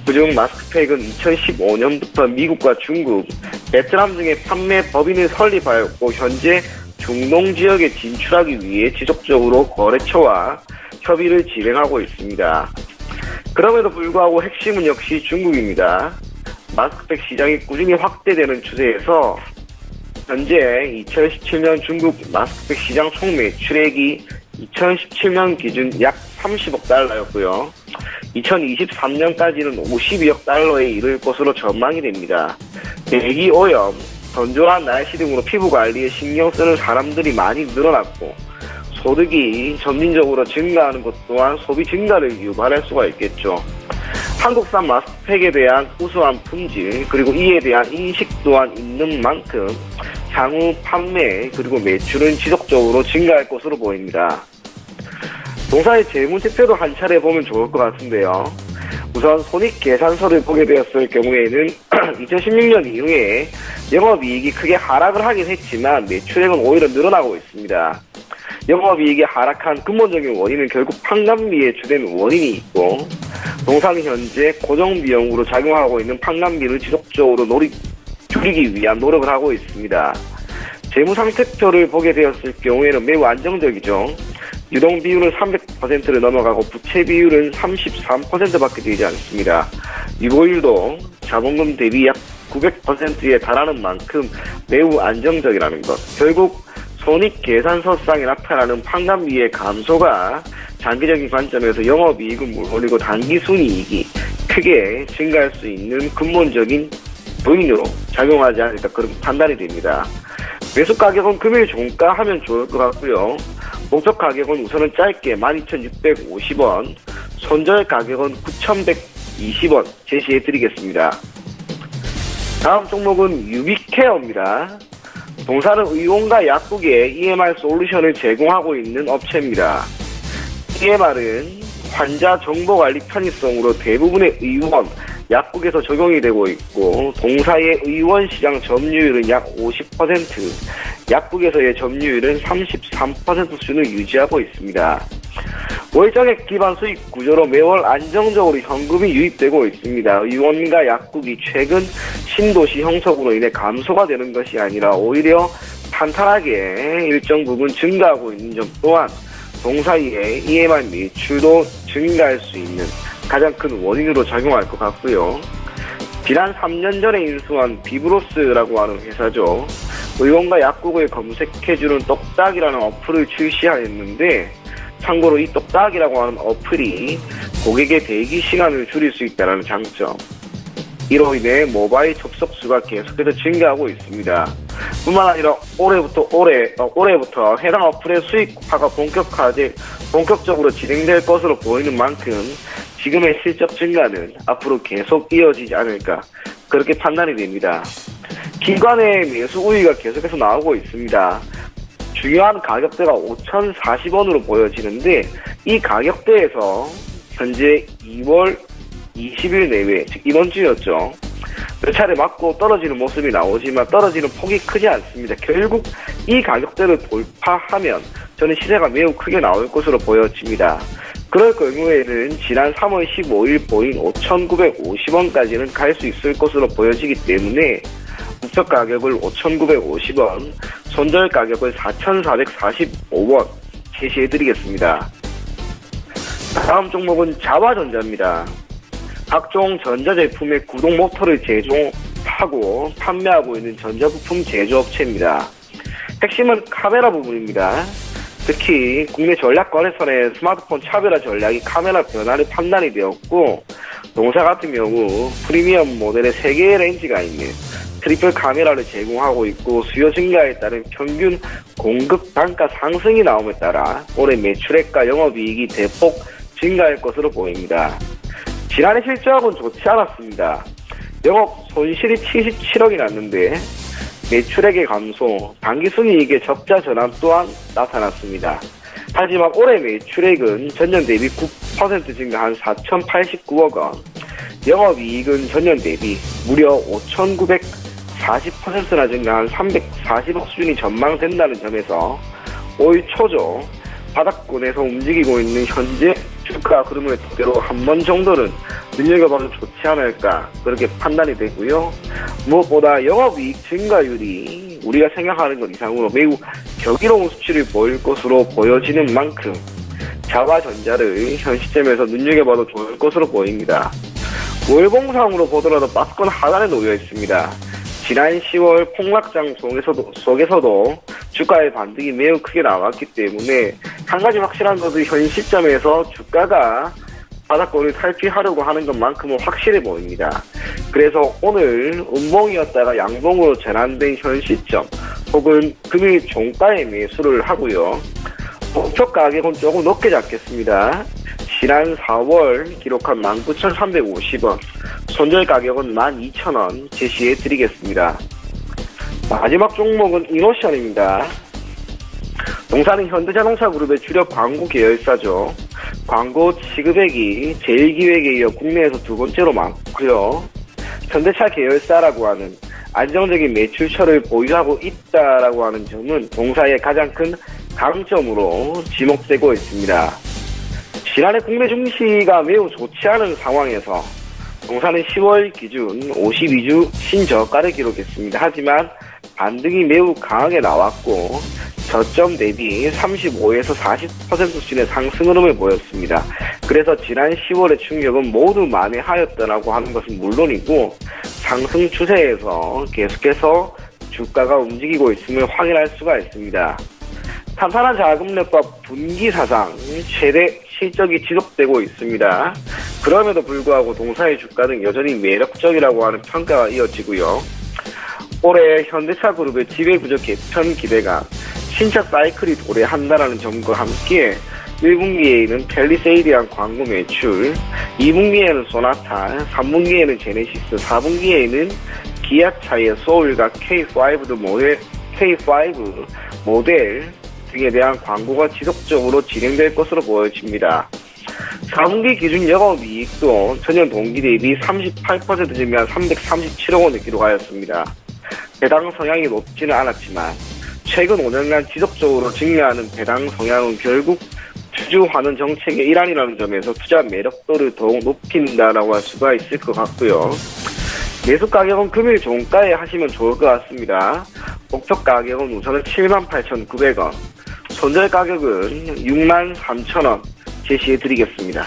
그중 마스크팩은 2015년부터 미국과 중국, 베트남 등의 판매 법인을 설립하였고 현재 중동 지역에 진출하기 위해 지속적으로 거래처와 협의를 진행하고 있습니다. 그럼에도 불구하고 핵심은 역시 중국입니다. 마스크팩 시장이 꾸준히 확대되는 추세에서 현재 2017년 중국 마스크팩 시장 총 매출액이 2017년 기준 약 30억 달러였고요. 2023년까지는 52억 달러에 이를 것으로 전망이 됩니다. 대기 오염, 건조한 날씨 등으로 피부 관리에 신경 쓰는 사람들이 많이 늘어났고 소득이 점진적으로 증가하는 것 또한 소비 증가를 유발할 수가 있겠죠. 한국산 마스크팩에 대한 우수한 품질 그리고 이에 대한 인식 또한 있는 만큼 향후 판매 그리고 매출은 지속적으로 증가할 것으로 보입니다. 동사의 재무제표도 한 차례 보면 좋을 것 같은데요. 우선 손익계산서를 보게 되었을 경우에는 2016년 이후에 영업이익이 크게 하락을 하긴 했지만 매출액은 오히려 늘어나고 있습니다. 영업이익이 하락한 근본적인 원인은 결국 판관비의 주된 원인이 있고 동사는 현재 고정비용으로 작용하고 있는 판관비를 지속적으로 줄이기 위한 노력을 하고 있습니다. 재무상태표를 보게 되었을 경우에는 매우 안정적이죠. 유동 비율은 300%를 넘어가고 부채 비율은 33%밖에 되지 않습니다. 유보율도 자본금 대비 약 900%에 달하는 만큼 매우 안정적이라는 것. 결국 손익계산서상에 나타나는 판관비의 감소가 장기적인 관점에서 영업이익은 물론이고 단기순이익이 크게 증가할 수 있는 근본적인 요인으로 작용하지 않을까 그런 판단이 됩니다. 매수 가격은 금일 종가 하면 좋을 것 같고요. 목표 가격은 우선은 짧게 12,650원, 손절 가격은 9,120원 제시해드리겠습니다. 다음 종목은 유비케어입니다. 동사는 의원과 약국에 EMR 솔루션을 제공하고 있는 업체입니다. EMR은 환자 정보관리 편의성으로 대부분의 의원, 약국에서 적용이 되고 있고 동사의 의원 시장 점유율은 약 50%, 약국에서의 점유율은 33% 수준을 유지하고 있습니다. 월정액 기반 수익 구조로 매월 안정적으로 현금이 유입되고 있습니다. 의원과 약국이 최근 신도시 형성으로 인해 감소가 되는 것이 아니라 오히려 탄탄하게 일정 부분 증가하고 있는 점 또한 동사의 EMI 매출도 증가할 수 있는 가장 큰 원인으로 작용할 것 같고요. 지난 3년 전에 인수한 비브로스라고 하는 회사죠. 의원과 약국을 검색해주는 똑딱이라는 어플을 출시하였는데 참고로 이 똑딱이라고 하는 어플이 고객의 대기 시간을 줄일 수 있다는 장점, 이로 인해 모바일 접속 수가 계속해서 증가하고 있습니다. 뿐만 아니라 올해부터 해당 어플의 수익화가 본격적으로 진행될 것으로 보이는 만큼 지금의 실적 증가는 앞으로 계속 이어지지 않을까, 그렇게 판단이 됩니다. 기관의 매수 우위가 계속해서 나오고 있습니다. 중요한 가격대가 5,040원으로 보여지는데 이 가격대에서 현재 2월 20일 내외, 즉 이번 주였죠. 몇 차례 맞고 떨어지는 모습이 나오지만 떨어지는 폭이 크지 않습니다. 결국 이 가격대를 돌파하면 저는 시세가 매우 크게 나올 것으로 보여집니다. 그럴 경우에는 지난 3월 15일 보인 5,950원까지는 갈 수 있을 것으로 보여지기 때문에 목표 가격을 5,950원, 손절 가격을 4,445원 제시해드리겠습니다. 다음 종목은 자화전자입니다. 각종 전자제품의 구동 모터를 제조하고 판매하고 있는 전자부품 제조업체입니다. 핵심은 카메라 부분입니다. 특히 국내 전략권에서는 스마트폰 차별화 전략이 카메라 변화를 판단이 되었고, 동사 같은 경우 프리미엄 모델의 3개의 렌즈가 있는 트리플 카메라를 제공하고 있고, 수요 증가에 따른 평균 공급 단가 상승이 나옴에 따라 올해 매출액과 영업이익이 대폭 증가할 것으로 보입니다. 지난해 실적은 좋지 않았습니다. 영업 손실이 77억이 났는데 매출액의 감소, 당기순이익의 적자 전환 또한 나타났습니다. 하지만 올해 매출액은 전년 대비 9% 증가한 4,089억 원, 영업이익은 전년 대비 무려 5,940%나 증가한 340억 수준이 전망된다는 점에서 올 초죠. 바닥권에서 움직이고 있는 현재 주가 흐름을 토대로 한 번 정도는 눈여겨봐도 좋지 않을까, 그렇게 판단이 되고요. 무엇보다 영업이익 증가율이 우리가 생각하는 것 이상으로 매우 경이로운 수치를 보일 것으로 보여지는 만큼 자화전자를 현 시점에서 눈여겨봐도 좋을 것으로 보입니다. 월봉상으로 보더라도 박스권 하단에 놓여 있습니다. 지난 10월 폭락장 속에서도 주가의 반등이 매우 크게 나왔기 때문에 한 가지 확실한 것은 현 시점에서 주가가 바닥권을 탈피하려고 하는 것만큼은 확실해 보입니다. 그래서 오늘 음봉이었다가 양봉으로 전환된 현 시점 혹은 금일 종가에 매수를 하고요. 목표 가격은 조금 높게 잡겠습니다. 지난 4월 기록한 19,350원, 손절 가격은 12,000원 제시해 드리겠습니다. 마지막 종목은 이노션입니다. 동사는 현대자동차그룹의 주력 광고 계열사죠. 광고 지급액이 제일기획에 이어 국내에서 두 번째로 많고요. 현대차 계열사라고 하는 안정적인 매출처를 보유하고 있다라고 하는 점은 동사의 가장 큰 강점으로 지목되고 있습니다. 지난해 국내 증시가 매우 좋지 않은 상황에서 동사는 10월 기준 52주 신저가를 기록했습니다. 하지만 반등이 매우 강하게 나왔고 저점 대비 35에서 40% 수준의 상승 흐름을 보였습니다. 그래서 지난 10월의 충격은 모두 만회하였다라고 하는 것은 물론이고 상승 추세에서 계속해서 주가가 움직이고 있음을 확인할 수가 있습니다. 탄탄한 자금력과 분기 사상 최대 실적이 지속되고 있습니다. 그럼에도 불구하고 동사의 주가는 여전히 매력적이라고 하는 평가가 이어지고요. 올해 현대차그룹의 지배구조 개편 기대가 신차 사이클이 도래한다는 점과 함께 1분기에는 펠리세이드한 광고 매출, 2분기에는 소나타, 3분기에는 제네시스, 4분기에는 기아차의 소울과 K5 모델 등에 대한 광고가 지속적으로 진행될 것으로 보여집니다. 4분기 기준 영업이익도 전년 동기 대비 38% 증가한 337억 원을 기록하였습니다. 배당 성향이 높지는 않았지만 최근 5년간 지속적으로 증가하는 배당 성향은 결국 주주 환원 정책의 일환이라는 점에서 투자 매력도를 더욱 높인다라고 할 수가 있을 것 같고요. 매수 가격은 금일 종가에 하시면 좋을 것 같습니다. 목표 가격은 우선은 78,900원, 손절 가격은 63,000원 제시해드리겠습니다.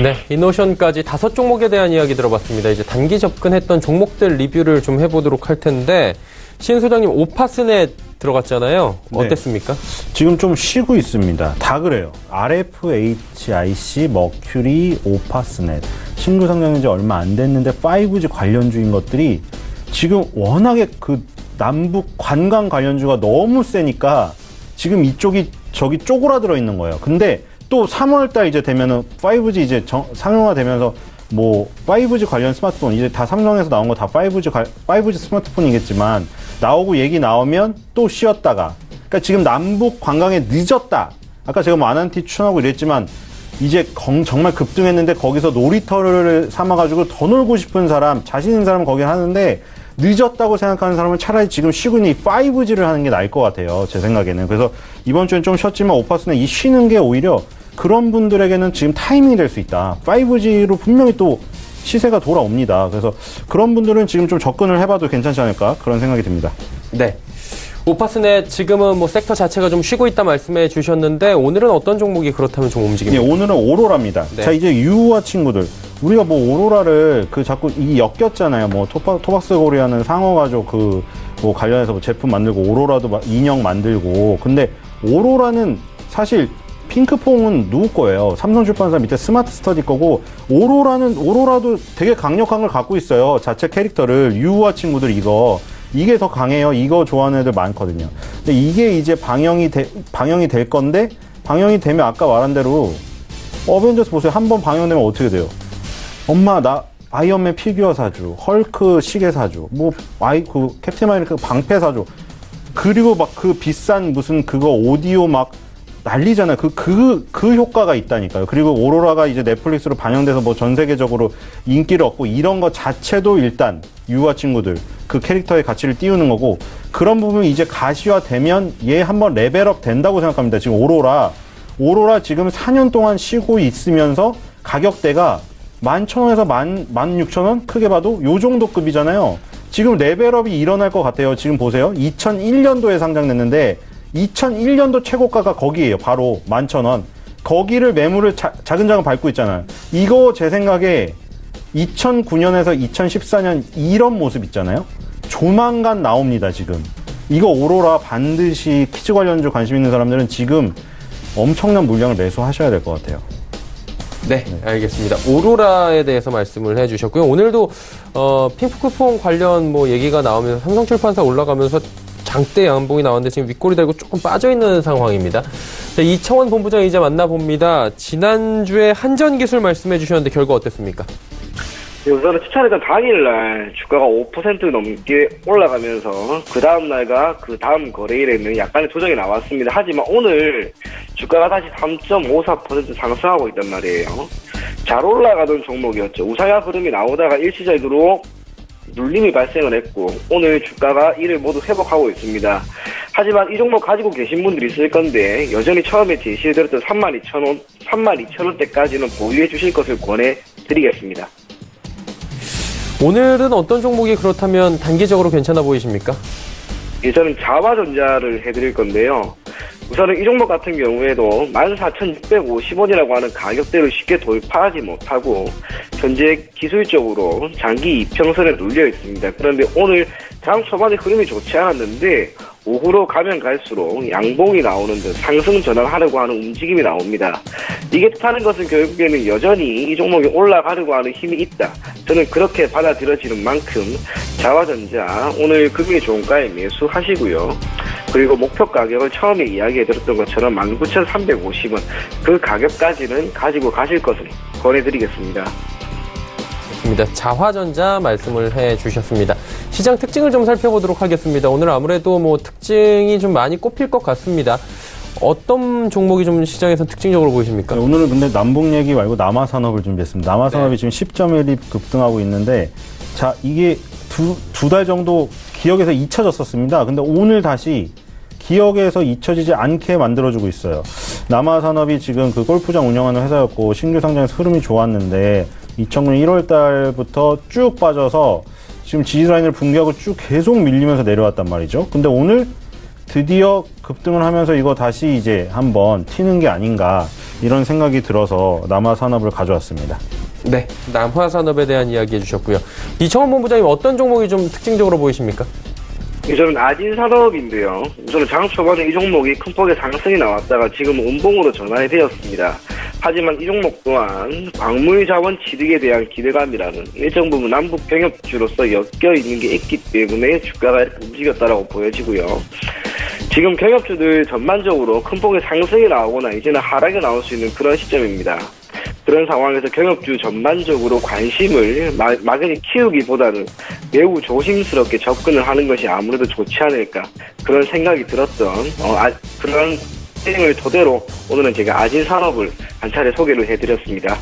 네, 이노션까지 5종목에 대한 이야기 들어봤습니다. 이제 단기 접근했던 종목들 리뷰를 좀 해보도록 할 텐데, 신 소장님 오파스넷 들어갔잖아요. 어땠습니까? 네. 지금 좀 쉬고 있습니다. 다 그래요. RFHIC, 머큐리, 오파스넷. 신규 상장한 지 얼마 안 됐는데 5G 관련주인 것들이 지금 워낙에 그 남북 관광 관련주가 너무 세니까 지금 이쪽이 저기 쪼그라들어 있는 거예요. 근데 또 3월달 이제 되면은 5G 이제 상용화 되면서 뭐 5G 관련 스마트폰 이제 다 삼성에서 나온 거 다 5G 스마트폰이겠지만 나오고 얘기 나오면 또 쉬었다가 그러니까 지금 남북 관광에 늦었다. 아까 제가 뭐 아난티 추천하고 이랬지만 이제 정말 급등했는데 거기서 놀이터를 삼아가지고 더 놀고 싶은 사람, 자신 있는 사람은 거기 하는데 늦었다고 생각하는 사람은 차라리 지금 쉬고 있는 이 5G를 하는 게 나을 것 같아요. 제 생각에는. 그래서 이번 주엔 좀 쉬었지만 오파스는 이 쉬는 게 오히려 그런 분들에게는 지금 타이밍이 될 수 있다. 5G로 분명히 또 시세가 돌아옵니다. 그래서 그런 분들은 지금 좀 접근을 해봐도 괜찮지 않을까 그런 생각이 듭니다. 네. 오파스넷 지금은 뭐 섹터 자체가 좀 쉬고 있다 말씀해 주셨는데 오늘은 어떤 종목이 그렇다면 좀 움직입니까? 네, 오늘은 오로라입니다. 네. 자, 이제 유우와 친구들. 우리가 뭐 오로라를 그 자꾸 이 엮였잖아요. 뭐 토박스 코리아는 상어 가족 그 뭐 관련해서 뭐 제품 만들고 오로라도 인형 만들고. 근데 오로라는 사실 핑크퐁은 누구 거예요? 삼성출판사 밑에 스마트 스터디 거고 오로라도 되게 강력한 걸 갖고 있어요. 자체 캐릭터를 유우와 친구들 이게 더 강해요. 이거 좋아하는 애들 많거든요. 근데 이게 이제 방영이 될 건데 방영이 되면 아까 말한 대로 어벤져스 보세요. 한번 방영되면 어떻게 돼요? 엄마 나 아이언맨 피규어 사줘. 헐크 시계 사줘. 뭐 그 캡틴 아메리카 방패 사줘. 그리고 막 그 비싼 무슨 그거 오디오 막 난리잖아요. 그 효과가 있다니까요. 그리고 오로라가 이제 넷플릭스로 반영돼서 뭐 전 세계적으로 인기를 얻고 이런 거 자체도 일단 유아 친구들 그 캐릭터의 가치를 띄우는 거고 그런 부분이 이제 가시화되면 얘 한번 레벨업 된다고 생각합니다. 지금 오로라 지금 4년 동안 쉬고 있으면서 가격대가 11,000원에서 16,000원 크게 봐도 요 정도 급이잖아요. 지금 레벨업이 일어날 것 같아요. 지금 보세요. 2001년도에 상장됐는데 2001년도 최고가가 거기에요. 바로 11,000원. 거기를 매물을 자근자근 밟고 있잖아요. 이거 제 생각에 2009년에서 2014년 이런 모습 있잖아요. 조만간 나옵니다, 지금. 이거 오로라 반드시 키즈 관련주 관심 있는 사람들은 지금 엄청난 물량을 매수하셔야 될 것 같아요. 네, 알겠습니다. 오로라에 대해서 말씀을 해주셨고요. 오늘도 핑크퐁 관련 뭐 얘기가 나오면서 삼성출판사 올라가면서 장대 양봉이 나왔는데 지금 윗골이 달고 조금 빠져있는 상황입니다. 자, 이청원 본부장 이제 만나봅니다. 지난주에 한전기술 말씀해 주셨는데 결과 어땠습니까? 네, 우선은 추천했던 당일날 주가가 5% 넘게 올라가면서 그 다음날과 그 다음 거래일에는 약간의 조정이 나왔습니다. 하지만 오늘 주가가 다시 3.54% 상승하고 있단 말이에요. 잘 올라가던 종목이었죠. 우상향 흐름이 나오다가 일시적으로 눌림이 발생을 했고 오늘 주가가 이를 모두 회복하고 있습니다. 하지만 이 종목 가지고 계신 분들이 있을 건데 여전히 처음에 제시해드렸던 32,000원대까지는 보유해 주실 것을 권해드리겠습니다. 오늘은 어떤 종목이 그렇다면 단기적으로 괜찮아 보이십니까? 예, 저는 자화전자를 해드릴 건데요. 우선은 이 종목 같은 경우에도 14,650원이라고 하는 가격대를 쉽게 돌파하지 못하고 현재 기술적으로 장기 이평선에 눌려 있습니다. 그런데 오늘 장 초반에 흐름이 좋지 않았는데 오후로 가면 갈수록 양봉이 나오는 듯 상승 전환하려고 하는 움직임이 나옵니다. 이게 뜻하는 것은 결국에는 여전히 이 종목이 올라가려고 하는 힘이 있다. 저는 그렇게 받아들여지는 만큼 자화전자 오늘 금일 종가에 매수하시고요. 그리고 목표 가격을 처음에 이야기해드렸던 것처럼 19,350원 그 가격까지는 가지고 가실 것을 권해드리겠습니다. 좋습니다. 자화전자 말씀을 해주셨습니다. 시장 특징을 좀 살펴보도록 하겠습니다. 오늘 아무래도 뭐 특징이 좀 많이 꼽힐 것 같습니다. 어떤 종목이 좀 시장에서 특징적으로 보이십니까? 네, 오늘은 근데 남북 얘기 말고 남아산업을 준비했습니다. 남아산업이 지금 10.1이 급등하고 있는데 자 이게 두 달 정도 기억에서 잊혀졌었습니다. 근데 오늘 다시 기억에서 잊혀지지 않게 만들어주고 있어요. 남아산업이 지금 그 골프장 운영하는 회사였고 신규 상장에서 흐름이 좋았는데 2009년 1월 달부터 쭉 빠져서 지금 지지라인을 붕괴하고 쭉 계속 밀리면서 내려왔단 말이죠. 근데 오늘 드디어 급등을 하면서 이거 다시 이제 한번 튀는 게 아닌가 이런 생각이 들어서 남아산업을 가져왔습니다. 네, 남아산업에 대한 이야기 해주셨고요. 이청원 본부장님 어떤 종목이 좀 특징적으로 보이십니까? 저는 아진산업인데요. 우선 장 초반에 이 종목이 큰 폭의 상승이 나왔다가 지금 음봉으로 전환이 되었습니다. 하지만 이 종목 또한 광물자원 취득에 대한 기대감이라는 일정 부분 남북 병협주로서 엮여 있는 게 있기 때문에 주가가 이렇게 움직였다라고 보여지고요. 지금 경협주들 전반적으로 큰 폭의 상승이 나오거나 이제는 하락이 나올 수 있는 그런 시점입니다. 그런 상황에서 경협주 전반적으로 관심을 막연히 키우기보다는 매우 조심스럽게 접근을 하는 것이 아무래도 좋지 않을까 그런 생각이 들었던 그런 내용을 토대로 오늘은 제가 아진산업을 한 차례 소개를 해드렸습니다.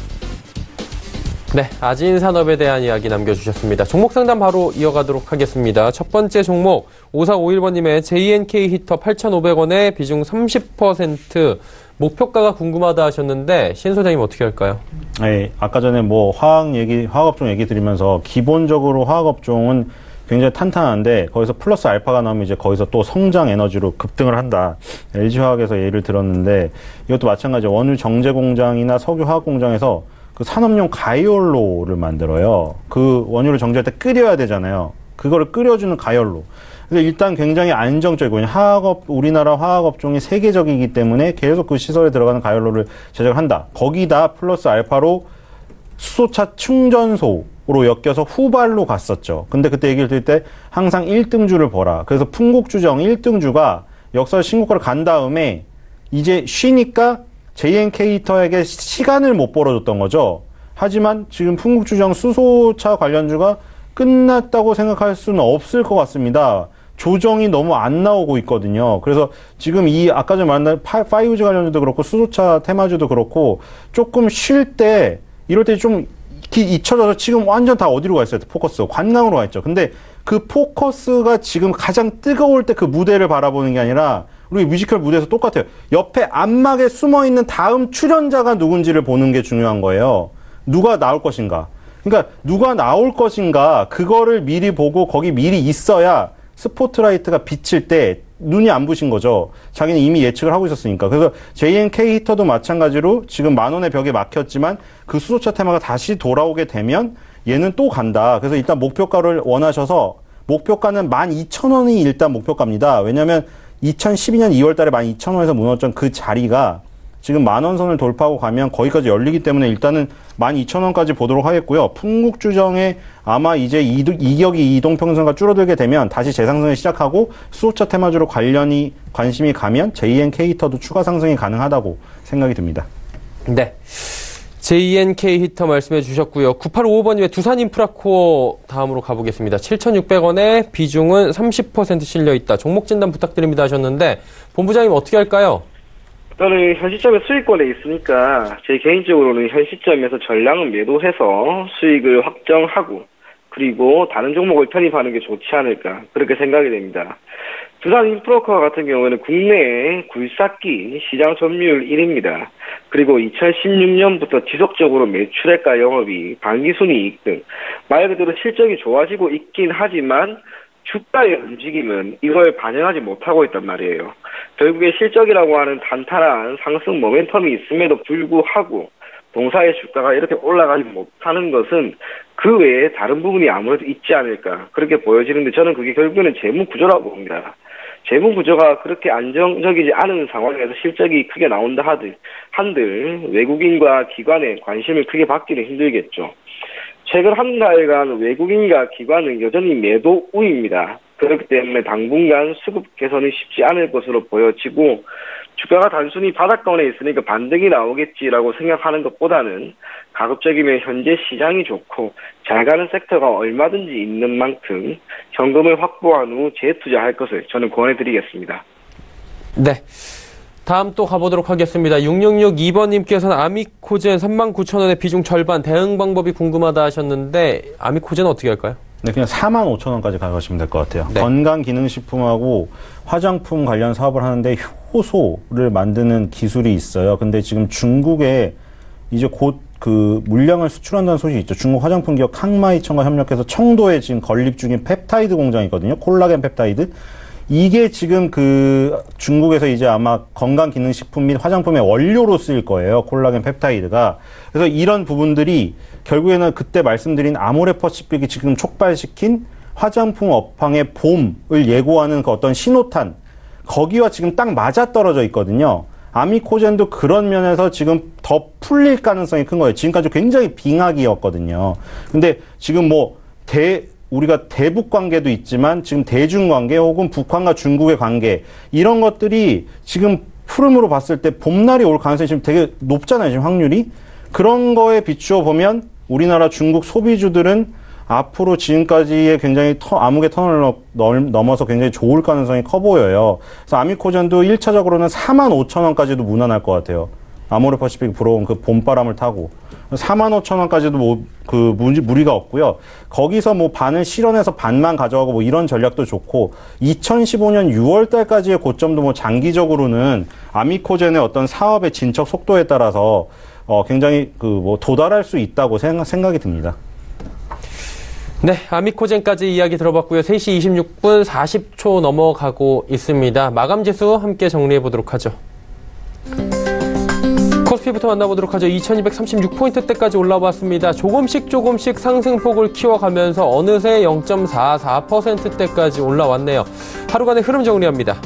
네, 아진산업에 대한 이야기 남겨주셨습니다. 종목 상담 바로 이어가도록 하겠습니다. 첫 번째 종목 5451번님의 JNK 히터 8,500원에 비중 30% 목표가가 궁금하다 하셨는데 신 소장님 어떻게 할까요? 네, 아까 전에 뭐 화학업종 얘기 드리면서 기본적으로 화학업종은 굉장히 탄탄한데 거기서 플러스 알파가 나오면 이제 거기서 또 성장 에너지로 급등을 한다. LG화학에서 예를 들었는데 이것도 마찬가지로 원유 정제 공장이나 석유 화학 공장에서 그 산업용 가이올로를 만들어요. 그 원유를 정제할 때 끓여야 되잖아요. 그거를 끓여주는 가이올로. 근데 일단 굉장히 안정적이고 우리나라 화학업종이 세계적이기 때문에 계속 그 시설에 들어가는 가이올로를 제작을 한다. 거기다 플러스 알파로 수소차 충전소로 엮여서 후발로 갔었죠. 근데 그때 얘기를 드릴 때 항상 1등주를 보라. 그래서 풍국주정 1등주가 역사 신고가를 간 다음에 이제 쉬니까 JNK 히터에게 시간을 못 벌어줬던 거죠. 하지만 지금 풍국주정 수소차 관련주가 끝났다고 생각할 수는 없을 것 같습니다. 조정이 너무 안 나오고 있거든요. 그래서 지금 아까 전에 말한 5G 관련주도 그렇고 수소차 테마주도 그렇고 조금 쉴 때 이럴 때 좀 잊혀져서 지금 완전 다 어디로 가 있어요? 포커스 관광으로 가 있죠. 근데 그 포커스가 지금 가장 뜨거울 때 그 무대를 바라보는 게 아니라 우리 뮤지컬 무대에서 똑같아요. 옆에 안막에 숨어있는 다음 출연자가 누군지를 보는 게 중요한 거예요. 누가 나올 것인가. 그러니까 누가 나올 것인가 그거를 미리 보고 거기 미리 있어야 스포트라이트가 비칠 때 눈이 안 부신 거죠. 자기는 이미 예측을 하고 있었으니까. 그래서 JNK 히터도 마찬가지로 지금 10,000원의 벽에 막혔지만 그 수소차 테마가 다시 돌아오게 되면 얘는 또 간다. 그래서 일단 목표가를 원하셔서 목표가는 12,000원이 일단 목표가입니다. 왜냐하면 2012년 2월 달에 12,000원에서 무너졌던 그 자리가 지금 10,000원 선을 돌파하고 가면 거기까지 열리기 때문에 일단은 12,000원까지 보도록 하겠고요. 풍국주정에 아마 이제 이격이 이동평선가 줄어들게 되면 다시 재상승을 시작하고 수소차 테마주로 관심이 가면 JNK 히터도 추가 상승이 가능하다고 생각이 듭니다. 네. JNK 히터 말씀해 주셨고요. 9855번님의 두산인프라코어 다음으로 가보겠습니다. 7,600원에 비중은 30% 실려있다. 종목 진단 부탁드립니다 하셨는데 본부장님 어떻게 할까요? 저는 현 시점에 수익권에 있으니까 제 개인적으로는 현 시점에서 전량은 매도해서 수익을 확정하고 그리고 다른 종목을 편입하는 게 좋지 않을까 그렇게 생각이 됩니다. 두산인프라코어 같은 경우에는 국내의 굴삭기 시장 점유율 1위입니다. 그리고 2016년부터 지속적으로 매출액과 영업이 반기순이익 등 말 그대로 실적이 좋아지고 있긴 하지만 주가의 움직임은 이걸 반영하지 못하고 있단 말이에요. 결국에 실적이라고 하는 단단한 상승 모멘텀이 있음에도 불구하고 동사의 주가가 이렇게 올라가지 못하는 것은 그 외에 다른 부분이 아무래도 있지 않을까 그렇게 보여지는데 저는 그게 결국에는 재무구조라고 봅니다. 재무구조가 그렇게 안정적이지 않은 상황에서 실적이 크게 나온다 한들 외국인과 기관의 관심을 크게 받기는 힘들겠죠. 최근 한 달간 외국인과 기관은 여전히 매도 우입니다. 그렇기 때문에 당분간 수급 개선이 쉽지 않을 것으로 보여지고 주가가 단순히 바닥권에 있으니까 반등이 나오겠지라고 생각하는 것보다는 가급적이면 현재 시장이 좋고 잘 가는 섹터가 얼마든지 있는 만큼 현금을 확보한 후 재투자할 것을 저는 권해드리겠습니다. 네. 다음 또 가보도록 하겠습니다. 6662번님께서는 아미코젠 39,000원의 비중 절반 대응 방법이 궁금하다 하셨는데 아미코젠 어떻게 할까요? 네, 그냥 45,000원까지 가져가시면 될 것 같아요. 네. 건강기능식품하고 화장품 관련 사업을 하는데 효소를 만드는 기술이 있어요. 근데 지금 중국에 이제 곧 그 물량을 수출한다는 소식이 있죠. 중국 화장품 기업 캉마이청과 협력해서 청도에 지금 건립 중인 펩타이드 공장이 있거든요. 콜라겐 펩타이드. 이게 지금 그 중국에서 이제 아마 건강기능식품 및 화장품의 원료로 쓰일 거예요. 콜라겐 펩타이드가. 그래서 이런 부분들이 결국에는 그때 말씀드린 아모레퍼시픽이 지금 촉발시킨 화장품 업황의 봄을 예고하는 그 어떤 신호탄, 거기와 지금 딱 맞아떨어져 있거든요. 아미코젠도 그런 면에서 지금 더 풀릴 가능성이 큰 거예요. 지금까지 굉장히 빙하기였거든요. 근데 지금 뭐 우리가 대북 관계도 있지만 지금 대중 관계 혹은 북한과 중국의 관계, 이런 것들이 지금 흐름으로 봤을 때 봄날이 올 가능성이 지금 되게 높잖아요. 지금 확률이. 그런 거에 비추어 보면 우리나라 중국 소비주들은 앞으로 지금까지의 굉장히 암흑의 터널을 넘어서 굉장히 좋을 가능성이 커 보여요. 그래서 아미코젠도 1차적으로는 45,000원까지도 무난할 것 같아요. 아모레퍼시픽 불어온 그 봄바람을 타고 45,000원까지도 뭐 그 무리가 없고요. 거기서 뭐 반을 실현해서 반만 가져가고 뭐 이런 전략도 좋고, 2015년 6월 달까지의 고점도 뭐 장기적으로는 아미코젠의 어떤 사업의 진척 속도에 따라서 굉장히 그 뭐 도달할 수 있다고 생각이 듭니다. 네, 아미코젠까지 이야기 들어봤고요. 3시 26분 40초 넘어가고 있습니다. 마감 지수 함께 정리해 보도록 하죠. 코스피부터 만나보도록 하죠. 2236포인트대까지 올라왔습니다. 조금씩 상승폭을 키워가면서 어느새 0.44%대까지 올라왔네요. 하루간의 흐름 정리합니다.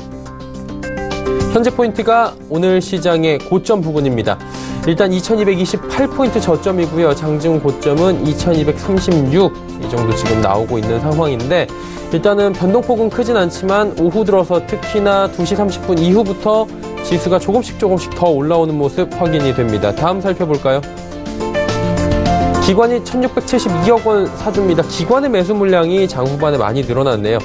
현재 포인트가 오늘 시장의 고점 부근입니다. 일단 2228포인트 저점이고요. 장중 고점은 2236, 이 정도 지금 나오고 있는 상황인데, 일단은 변동폭은 크진 않지만 오후 들어서 특히나 2시 30분 이후부터 지수가 조금씩 더 올라오는 모습 확인이 됩니다. 다음 살펴볼까요? 기관이 1672억 원 사줍니다. 기관의 매수 물량이 장 후반에 많이 늘어났네요.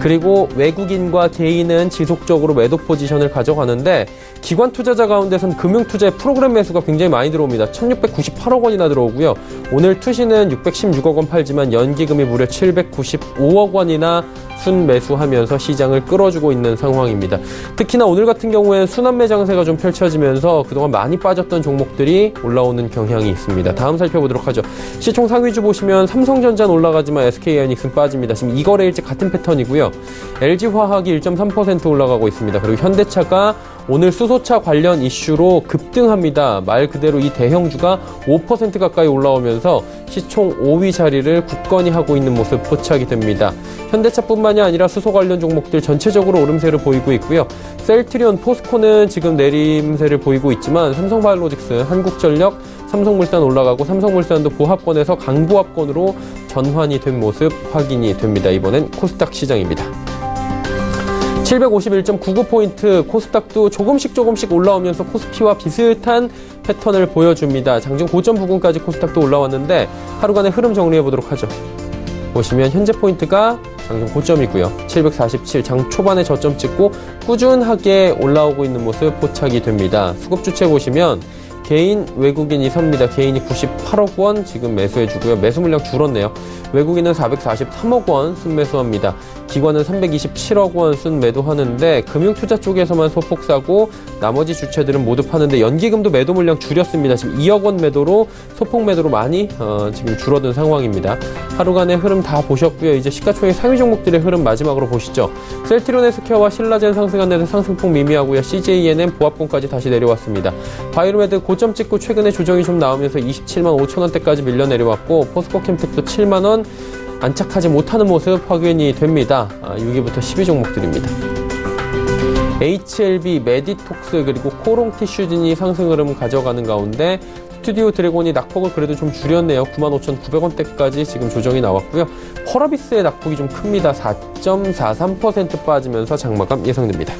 그리고 외국인과 개인은 지속적으로 매도 포지션을 가져가는데, 기관 투자자 가운데선 금융투자의 프로그램 매수가 굉장히 많이 들어옵니다. 1698억 원이나 들어오고요. 오늘 투시는 616억 원 팔지만 연기금이 무려 795억 원이나 순매수하면서 시장을 끌어주고 있는 상황입니다. 특히나 오늘 같은 경우에는 순환매 장세가 좀 펼쳐지면서 그동안 많이 빠졌던 종목들이 올라오는 경향이 있습니다. 다음 살펴보도록 하죠. 시총 상위주 보시면 삼성전자는 올라가지만 SK하이닉스는 빠집니다. 지금 이 거래일째 같은 패턴이고요. LG화학이 1.3% 올라가고 있습니다. 그리고 현대차가 오늘 수소차 관련 이슈로 급등합니다. 말 그대로 이 대형주가 5% 가까이 올라오면서 시총 5위 자리를 굳건히 하고 있는 모습 포착이 됩니다. 현대차뿐만이 아니라 수소 관련 종목들 전체적으로 오름세를 보이고 있고요. 셀트리온, 포스코는 지금 내림세를 보이고 있지만 삼성바이오로직스, 한국전력, 삼성물산 올라가고 삼성물산도 보합권에서 강보합권으로 전환이 된 모습 확인이 됩니다. 이번엔 코스닥 시장입니다. 751.99포인트, 코스닥도 조금씩 올라오면서 코스피와 비슷한 패턴을 보여줍니다. 장중 고점 부근까지 코스닥도 올라왔는데 하루간의 흐름 정리해 보도록 하죠. 보시면 현재 포인트가 장중 고점이고요. 747, 장 초반에 저점 찍고 꾸준하게 올라오고 있는 모습 포착이 됩니다. 수급 주체 보시면 개인, 외국인이 삽니다. 개인이 98억 원 지금 매수해주고요. 매수 물량 줄었네요. 외국인은 443억 원 순매수합니다. 기관은 327억 원 순매도하는데 금융투자 쪽에서만 소폭 사고 나머지 주체들은 모두 파는데 연기금도 매도 물량 줄였습니다. 지금 2억 원 매도로 소폭 매도로 많이 지금 줄어든 상황입니다. 하루간의 흐름 다 보셨고요. 이제 시가총액 상위 종목들의 흐름 마지막으로 보시죠. 셀트리온 헬스케어와 신라젠 상승한 데서 상승폭 미미하고요. CJENM 보합권까지 다시 내려왔습니다. 바이오메드 고점 찍고 최근에 조정이 좀 나오면서 27만 5천 원대까지 밀려 내려왔고, 포스코 캠텍도 7만 원 안착하지 못하는 모습 확인이 됩니다. 6위부터 10위 종목들입니다. HLB, 메디톡스 그리고 코롱티슈진이 상승 흐름 가져가는 가운데 스튜디오 드래곤이 낙폭을 그래도 좀 줄였네요. 95,900원대까지 지금 조정이 나왔고요. 펄어비스의 낙폭이 좀 큽니다. 4.43% 빠지면서 장마감 예상됩니다.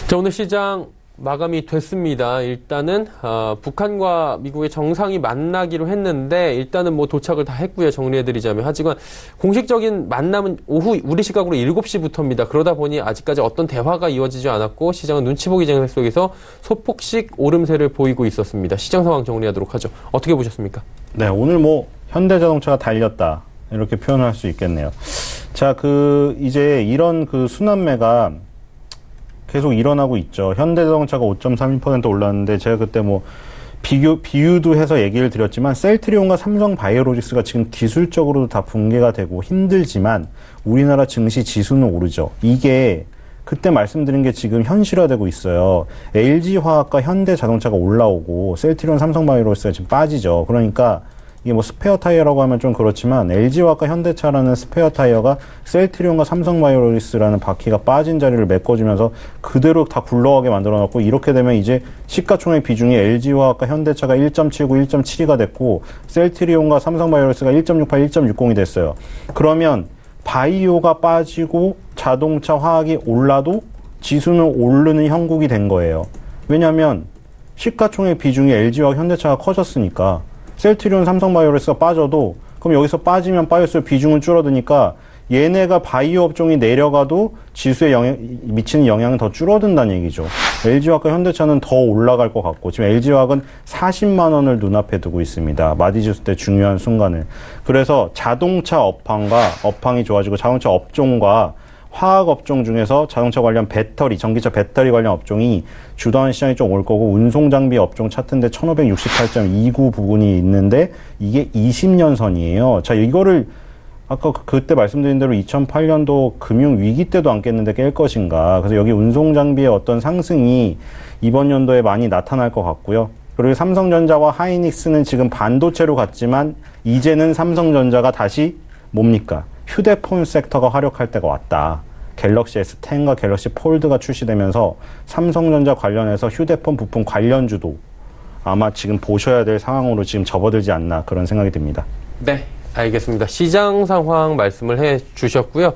자, 오늘 시장 마감이 됐습니다. 일단은 북한과 미국의 정상이 만나기로 했는데 일단은 뭐 도착을 다 했고요. 정리해드리자면. 하지만 공식적인 만남은 오후 우리 시각으로 7시부터입니다. 그러다 보니 아직까지 어떤 대화가 이어지지 않았고 시장은 눈치 보기 장세 속에서 소폭씩 오름세를 보이고 있었습니다. 시장 상황 정리하도록 하죠. 어떻게 보셨습니까? 네, 오늘 뭐 현대자동차가 달렸다 이렇게 표현을 할 수 있겠네요. 자, 이제 이런 순환매가 계속 일어나고 있죠. 현대자동차가 5.31% 올랐는데 제가 그때 뭐 비유도 해서 얘기를 드렸지만 셀트리온과 삼성바이오로직스가 지금 기술적으로도 다 붕괴가 되고 힘들지만 우리나라 증시 지수는 오르죠. 이게 그때 말씀드린 게 지금 현실화되고 있어요. LG화학과 현대자동차가 올라오고 셀트리온, 삼성바이오로직스가 지금 빠지죠. 그러니까 이게 뭐 스페어 타이어라고 하면 좀 그렇지만 LG화학과 현대차라는 스페어 타이어가 셀트리온과 삼성바이오로직스라는 바퀴가 빠진 자리를 메꿔주면서 그대로 다 굴러가게 만들어놨고 이렇게 되면 이제 시가총액 비중이 LG화학과 현대차가 1.79, 1.72가 됐고 셀트리온과 삼성바이오로직스가 1.68, 1.60이 됐어요. 그러면 바이오가 빠지고 자동차 화학이 올라도 지수는 오르는 형국이 된 거예요. 왜냐하면 시가총액 비중이 LG화학, 현대차가 커졌으니까 셀트리온, 삼성바이오로직스가 빠져도 그럼 여기서 빠지면 빠졌을 비중은 줄어드니까 얘네가 바이오 업종이 내려가도 지수에 미치는 영향은 더 줄어든다는 얘기죠. LG화학과 현대차는 더 올라갈 것 같고 지금 LG화학은 40만 원을 눈앞에 두고 있습니다. 마디지수 때 중요한 순간을. 그래서 자동차 업황이 좋아지고 자동차 업종과 화학 업종 중에서 자동차 관련 배터리, 전기차 배터리 관련 업종이 주도하는 시장이 좀 올 거고 운송장비 업종 차트인데 1568.29 부분이 있는데 이게 20년 선이에요. 자, 이거를 아까 그때 말씀드린 대로 2008년도 금융위기 때도 안 깼는데 깰 것인가. 그래서 여기 운송장비의 어떤 상승이 이번 연도에 많이 나타날 것 같고요. 그리고 삼성전자와 하이닉스는 지금 반도체로 갔지만 이제는 삼성전자가 다시 뭡니까? 휴대폰 섹터가 활약할 때가 왔다. 갤럭시 S10과 갤럭시 폴드가 출시되면서 삼성전자 관련해서 휴대폰 부품 관련주도 아마 지금 보셔야 될 상황으로 지금 접어들지 않나 그런 생각이 듭니다. 네, 알겠습니다. 시장 상황 말씀을 해 주셨고요.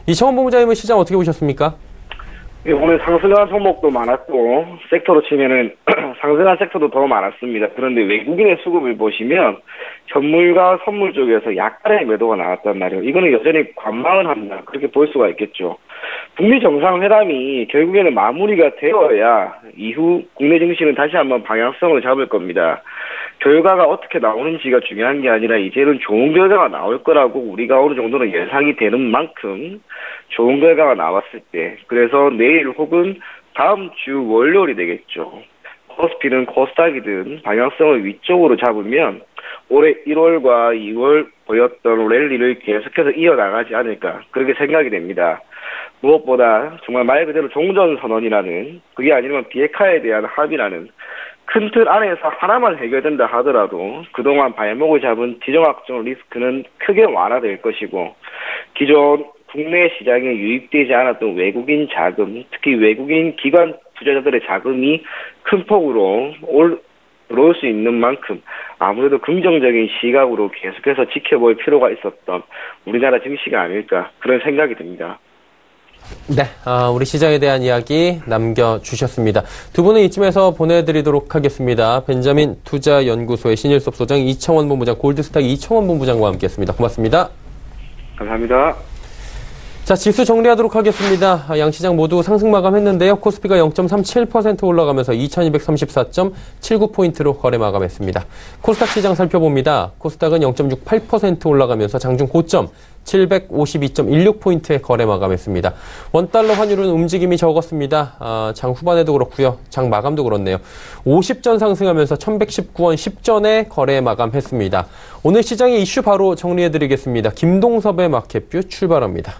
이청원 본부장님은 시장 어떻게 보셨습니까? 오늘 상승한 종목도 많았고 섹터로 치면은 상승한 섹터도 더 많았습니다. 그런데 외국인의 수급을 보시면 현물과 선물 쪽에서 약간의 매도가 나왔단 말이에요. 이거는 여전히 관망을 한다. 그렇게 볼 수가 있겠죠. 북미 정상회담이 결국에는 마무리가 되어야 이후 국내 증시는 다시 한번 방향성을 잡을 겁니다. 결과가 어떻게 나오는지가 중요한 게 아니라 이제는 좋은 결과가 나올 거라고 우리가 어느 정도는 예상이 되는 만큼 좋은 결과가 나왔을 때, 그래서 내일 혹은 다음 주 월요일이 되겠죠. 코스피든 코스닥이든 방향성을 위쪽으로 잡으면 올해 1월과 2월 보였던 랠리를 계속해서 이어나가지 않을까 그렇게 생각이 됩니다. 무엇보다 정말 말 그대로 종전선언이라는, 그게 아니면 비핵화에 대한 합의라는 큰 틀 안에서 하나만 해결된다 하더라도 그동안 발목을 잡은 지정학적 리스크는 크게 완화될 것이고, 기존 국내 시장에 유입되지 않았던 외국인 자금, 특히 외국인 기관 투자자들의 자금이 큰 폭으로 들어올 수 있는 만큼 아무래도 긍정적인 시각으로 계속해서 지켜볼 필요가 있었던 우리나라 증시가 아닐까 그런 생각이 듭니다. 네, 우리 시장에 대한 이야기 남겨주셨습니다. 두 분은 이쯤에서 보내드리도록 하겠습니다. 벤자민 투자연구소의 신일섭 소장, 이청원 본부장, 골드스탁 이청원 본부장과 함께했습니다. 고맙습니다. 감사합니다. 자, 지수 정리하도록 하겠습니다. 양시장 모두 상승 마감했는데요. 코스피가 0.37% 올라가면서 2234.79포인트로 거래 마감했습니다. 코스닥 시장 살펴봅니다. 코스닥은 0.68% 올라가면서 장중 고점 752.16포인트에 거래 마감했습니다. 원달러 환율은 움직임이 적었습니다. 장 후반에도 그렇고요. 장 마감도 그렇네요. 50전 상승하면서 1119원 10전에 거래 마감했습니다. 오늘 시장의 이슈 바로 정리해드리겠습니다. 김동섭의 마켓뷰 출발합니다.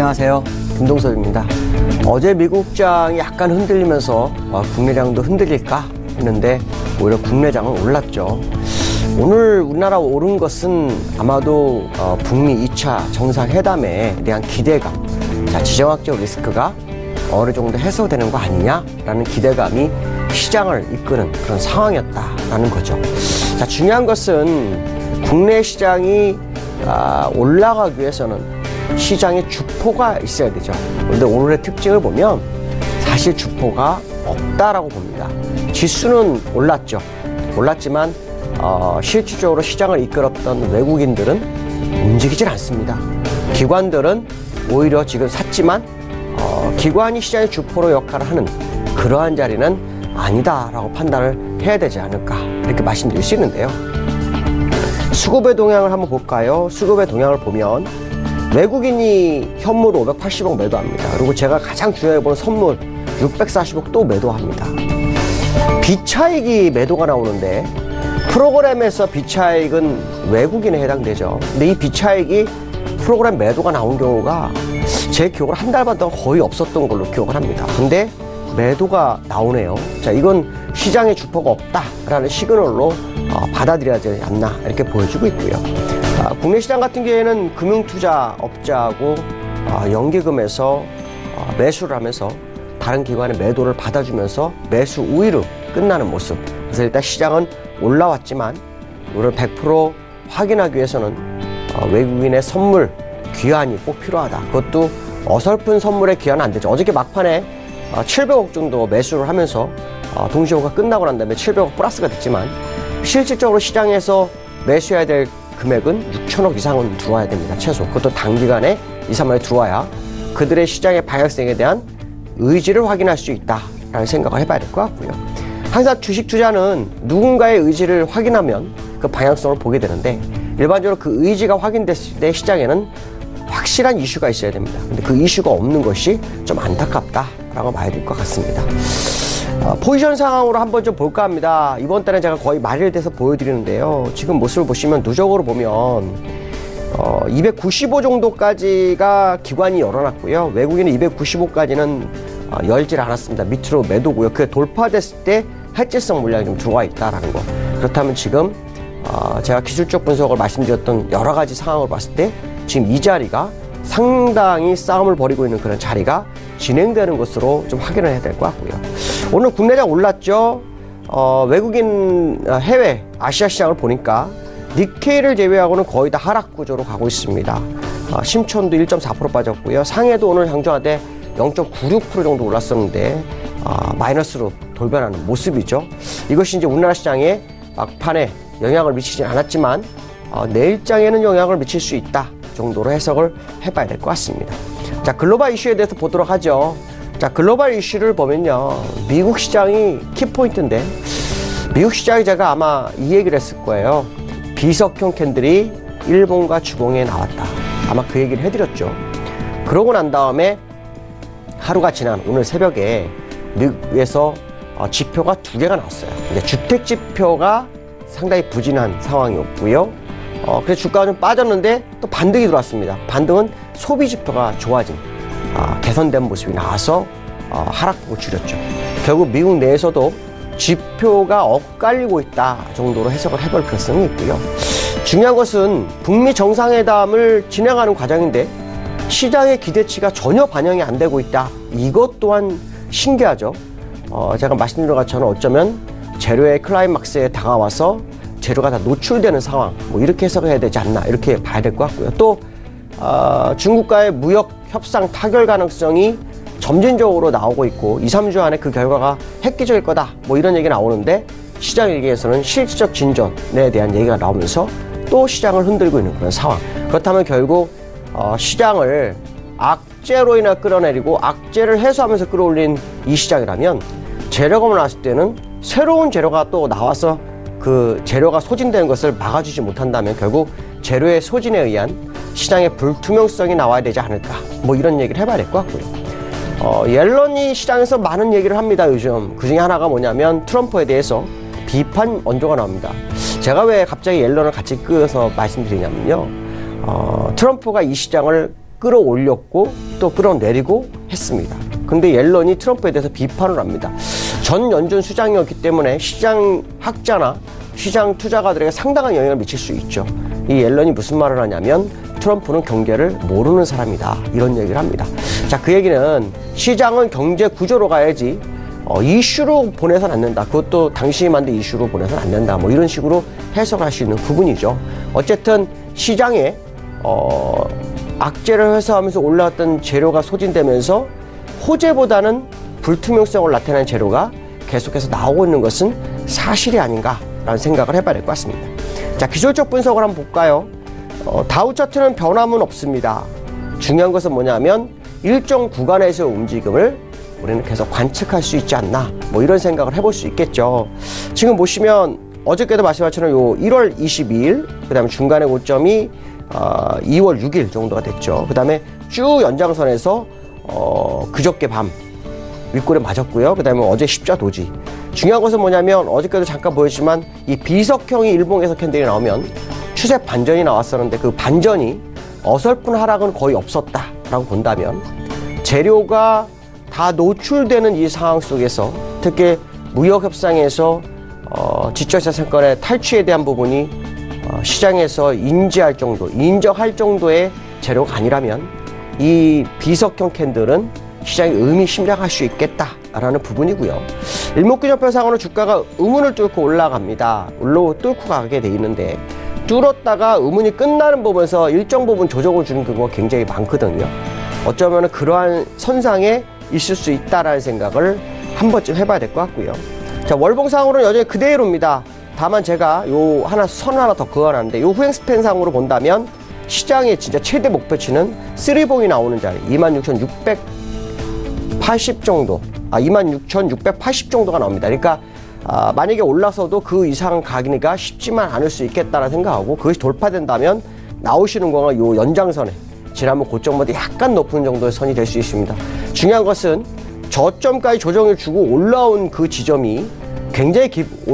안녕하세요. 김동섭입니다. 어제 미국장이 약간 흔들리면서 국내장도 흔들릴까 했는데 오히려 국내장은 올랐죠. 오늘 우리나라 오른 것은 아마도 북미 2차 정상회담에 대한 기대감, 자, 지정학적 리스크가 어느 정도 해소되는 거 아니냐라는 기대감이 시장을 이끄는 그런 상황이었다라는 거죠. 자, 중요한 것은 국내 시장이 올라가기 위해서는 시장에 주포가 있어야 되죠. 그런데 오늘의 특징을 보면 사실 주포가 없다라고 봅니다. 지수는 올랐지만 실질적으로 시장을 이끌었던 외국인들은 움직이질 않습니다. 기관들은 오히려 지금 샀지만 기관이 시장의 주포로 역할을 하는 그러한 자리는 아니다라고 판단을 해야 되지 않을까 이렇게 말씀드릴 수 있는데요. 수급의 동향을 한번 볼까요? 수급의 동향을 보면 외국인이 현물 580억 매도합니다. 그리고 제가 가장 중요해 보는 선물 640억 또 매도합니다. 비차익이 매도가 나오는데 프로그램에서 비차익은 외국인에 해당되죠. 근데 이 비차익이 프로그램 매도가 나온 경우가 제 기억으로 한 달 반 동안 거의 없었던 걸로 기억을 합니다. 근데 매도가 나오네요. 자, 이건 시장에 주포가 없다라는 시그널로 받아들여야 되지 않나 이렇게 보여주고 있고요. 국내 시장 같은 경우에는 금융투자업자하고 연기금에서 매수를 하면서 다른 기관의 매도를 받아주면서 매수 우위로 끝나는 모습. 그래서 일단 시장은 올라왔지만 이걸 100% 확인하기 위해서는 외국인의 선물 귀환이 꼭 필요하다. 그것도 어설픈 선물의 귀환은 안 되죠. 어저께 막판에 700억 정도 매수를 하면서 동시호가 끝나고 난 다음에 700억 플러스가 됐지만 실질적으로 시장에서 매수해야 될 금액은 6천억 이상은 들어와야 됩니다. 최소. 그것도 단기간에 2, 3월에 들어와야 그들의 시장의 방향성에 대한 의지를 확인할 수 있다라는 생각을 해봐야 될 것 같고요. 항상 주식 투자는 누군가의 의지를 확인하면 그 방향성을 보게 되는데 일반적으로 그 의지가 확인됐을 때 시장에는 확실한 이슈가 있어야 됩니다. 근데 그 이슈가 없는 것이 좀 안타깝다라고 봐야 될 것 같습니다. 포지션 상황으로 한번 좀 볼까 합니다. 이번 달에 제가 거의 말일 돼서 보여드리는데요. 지금 모습을 보시면 누적으로 보면 295 정도까지가 기관이 열어놨고요. 외국인은 295까지는 열질 않았습니다. 밑으로 매도고요. 그게 돌파됐을 때 해지성 물량이 좀 들어와 있다라는 거. 그렇다면 지금 제가 기술적 분석을 말씀드렸던 여러 가지 상황을 봤을 때 지금 이 자리가 상당히 싸움을 벌이고 있는 그런 자리가 진행되는 것으로 좀 확인을 해야 될 것 같고요. 오늘 국내장 올랐죠. 외국인 해외 아시아 시장을 보니까 니케이를 제외하고는 거의 다 하락 구조로 가고 있습니다. 심천도 1.4% 빠졌고요. 상해도 오늘 장중하되 0.96% 정도 올랐었는데 마이너스로 돌변하는 모습이죠. 이것이 이제 우리나라 시장에 막판에 영향을 미치지 않았지만 내일장에는 영향을 미칠 수 있다 정도로 해석을 해봐야 될 것 같습니다. 자, 글로벌 이슈에 대해서 보도록 하죠. 자, 글로벌 이슈를 보면요. 미국 시장이 키포인트인데 미국 시장이 제가 아마 이 얘기를 했을 거예요. 비석형 캔들이 일본과 주봉에 나왔다. 아마 그 얘기를 해드렸죠. 그러고 난 다음에 하루가 지난 오늘 새벽에 미국에서 지표가 2개가 나왔어요. 근데 주택 지표가 상당히 부진한 상황이었고요. 그래서 주가가 좀 빠졌는데 또 반등이 들어왔습니다. 반등은 소비 지표가 좋아진 개선된 모습이 나와서 하락폭을 줄였죠. 결국 미국 내에서도 지표가 엇갈리고 있다 정도로 해석을 해볼 가능성이 있고요. 중요한 것은 북미 정상회담을 진행하는 과정인데 시장의 기대치가 전혀 반영이 안 되고 있다. 이것 또한 신기하죠. 제가 말씀드린 것처럼 어쩌면 재료의 클라이막스에 다가와서 재료가 다 노출되는 상황, 뭐 이렇게 해석을 해야 되지 않나 이렇게 봐야 될 것 같고요. 또 중국과의 무역 협상 타결 가능성이 점진적으로 나오고 있고 2, 3주 안에 그 결과가 획기적일 거다 뭐 이런 얘기 나오는데 시장 얘기에서는 실질적 진전에 대한 얘기가 나오면서 또 시장을 흔들고 있는 그런 상황. 그렇다면 결국 시장을 악재로 인해 끌어내리고 악재를 해소하면서 끌어올린 이 시장이라면 재료가 나왔을 때는 새로운 재료가 또 나와서 그 재료가 소진되는 것을 막아주지 못한다면 결국 재료의 소진에 의한 시장의 불투명성이 나와야 되지 않을까 뭐 이런 얘기를 해봐야 될 것 같고요. 옐런이 시장에서 많은 얘기를 합니다. 요즘 그 중에 하나가 뭐냐면 트럼프에 대해서 비판 원조가 나옵니다. 제가 왜 갑자기 옐런을 같이 끄어서 말씀드리냐면요. 트럼프가 이 시장을 끌어올렸고 또 끌어내리고 했습니다. 근데 옐런이 트럼프에 대해서 비판을 합니다. 전 연준 수장이었기 때문에 시장 학자나 시장 투자가들에게 상당한 영향을 미칠 수 있죠. 이 옐런이 무슨 말을 하냐면 트럼프는 경제를 모르는 사람이다, 이런 얘기를 합니다. 자, 그 얘기는 시장은 경제 구조로 가야지 이슈로 보내서는 안 된다. 그것도 당신이 만든 이슈로 보내서는 안 된다. 뭐 이런 식으로 해석할 수 있는 부분이죠. 어쨌든 시장에 악재를 회수하면서 올라왔던 재료가 소진되면서 호재보다는 불투명성을 나타내는 재료가 계속해서 나오고 있는 것은 사실이 아닌가라는 생각을 해봐야 될 것 같습니다. 자, 기술적 분석을 한번 볼까요? 다우 차트는 변함은 없습니다. 중요한 것은 뭐냐면 일정 구간에서의 움직임을 우리는 계속 관측할 수 있지 않나, 뭐 이런 생각을 해볼 수 있겠죠. 지금 보시면 어저께도 말씀한 것처럼 요 1월 22일, 그 다음에 중간에 고점이 2월 6일 정도가 됐죠. 그 다음에 쭉 연장선에서 그저께 밤 윗골에 맞았고요. 그 다음에 어제 십자 도지. 중요한 것은 뭐냐면 어저께도 잠깐 보였지만 이 비석형이 일봉에서 캔들이 나오면 추세 반전이 나왔었는데 그 반전이 어설픈 하락은 거의 없었다라고 본다면 재료가 다 노출되는 이 상황 속에서 특히 무역협상에서 지적자산권의 탈취에 대한 부분이 시장에서 인지할 정도, 인정할 정도의 재료가 아니라면 이 비석형 캔들은 시장이 의미심장할 수 있겠다라는 부분이고요. 일목균형표상으로 주가가 음운을 뚫고 올라갑니다. 뚫고 가게 돼 있는데 뚫었다가 음운이 끝나는 부분에서 일정 부분 조정을 주는 경우가 굉장히 많거든요. 어쩌면 그러한 선상에 있을 수 있다라는 생각을 한 번쯤 해봐야 될 것 같고요. 자, 월봉상으로는 여전히 그대로입니다. 다만 제가 선 하나 더 그어놨는데 요 후행 스팬상으로 본다면 시장의 진짜 최대 목표치는 3봉이 나오는 자리 26,680 정도, 26,680 정도가 나옵니다. 그러니까 만약에 올라서도 그 이상 가기가 쉽지만 않을 수 있겠다라 생각하고 그것이 돌파된다면 나오시는 거가 요 연장선에 지난번 고점보다 약간 높은 정도의 선이 될 수 있습니다. 중요한 것은 저점까지 조정을 주고 올라온 그 지점이 굉장히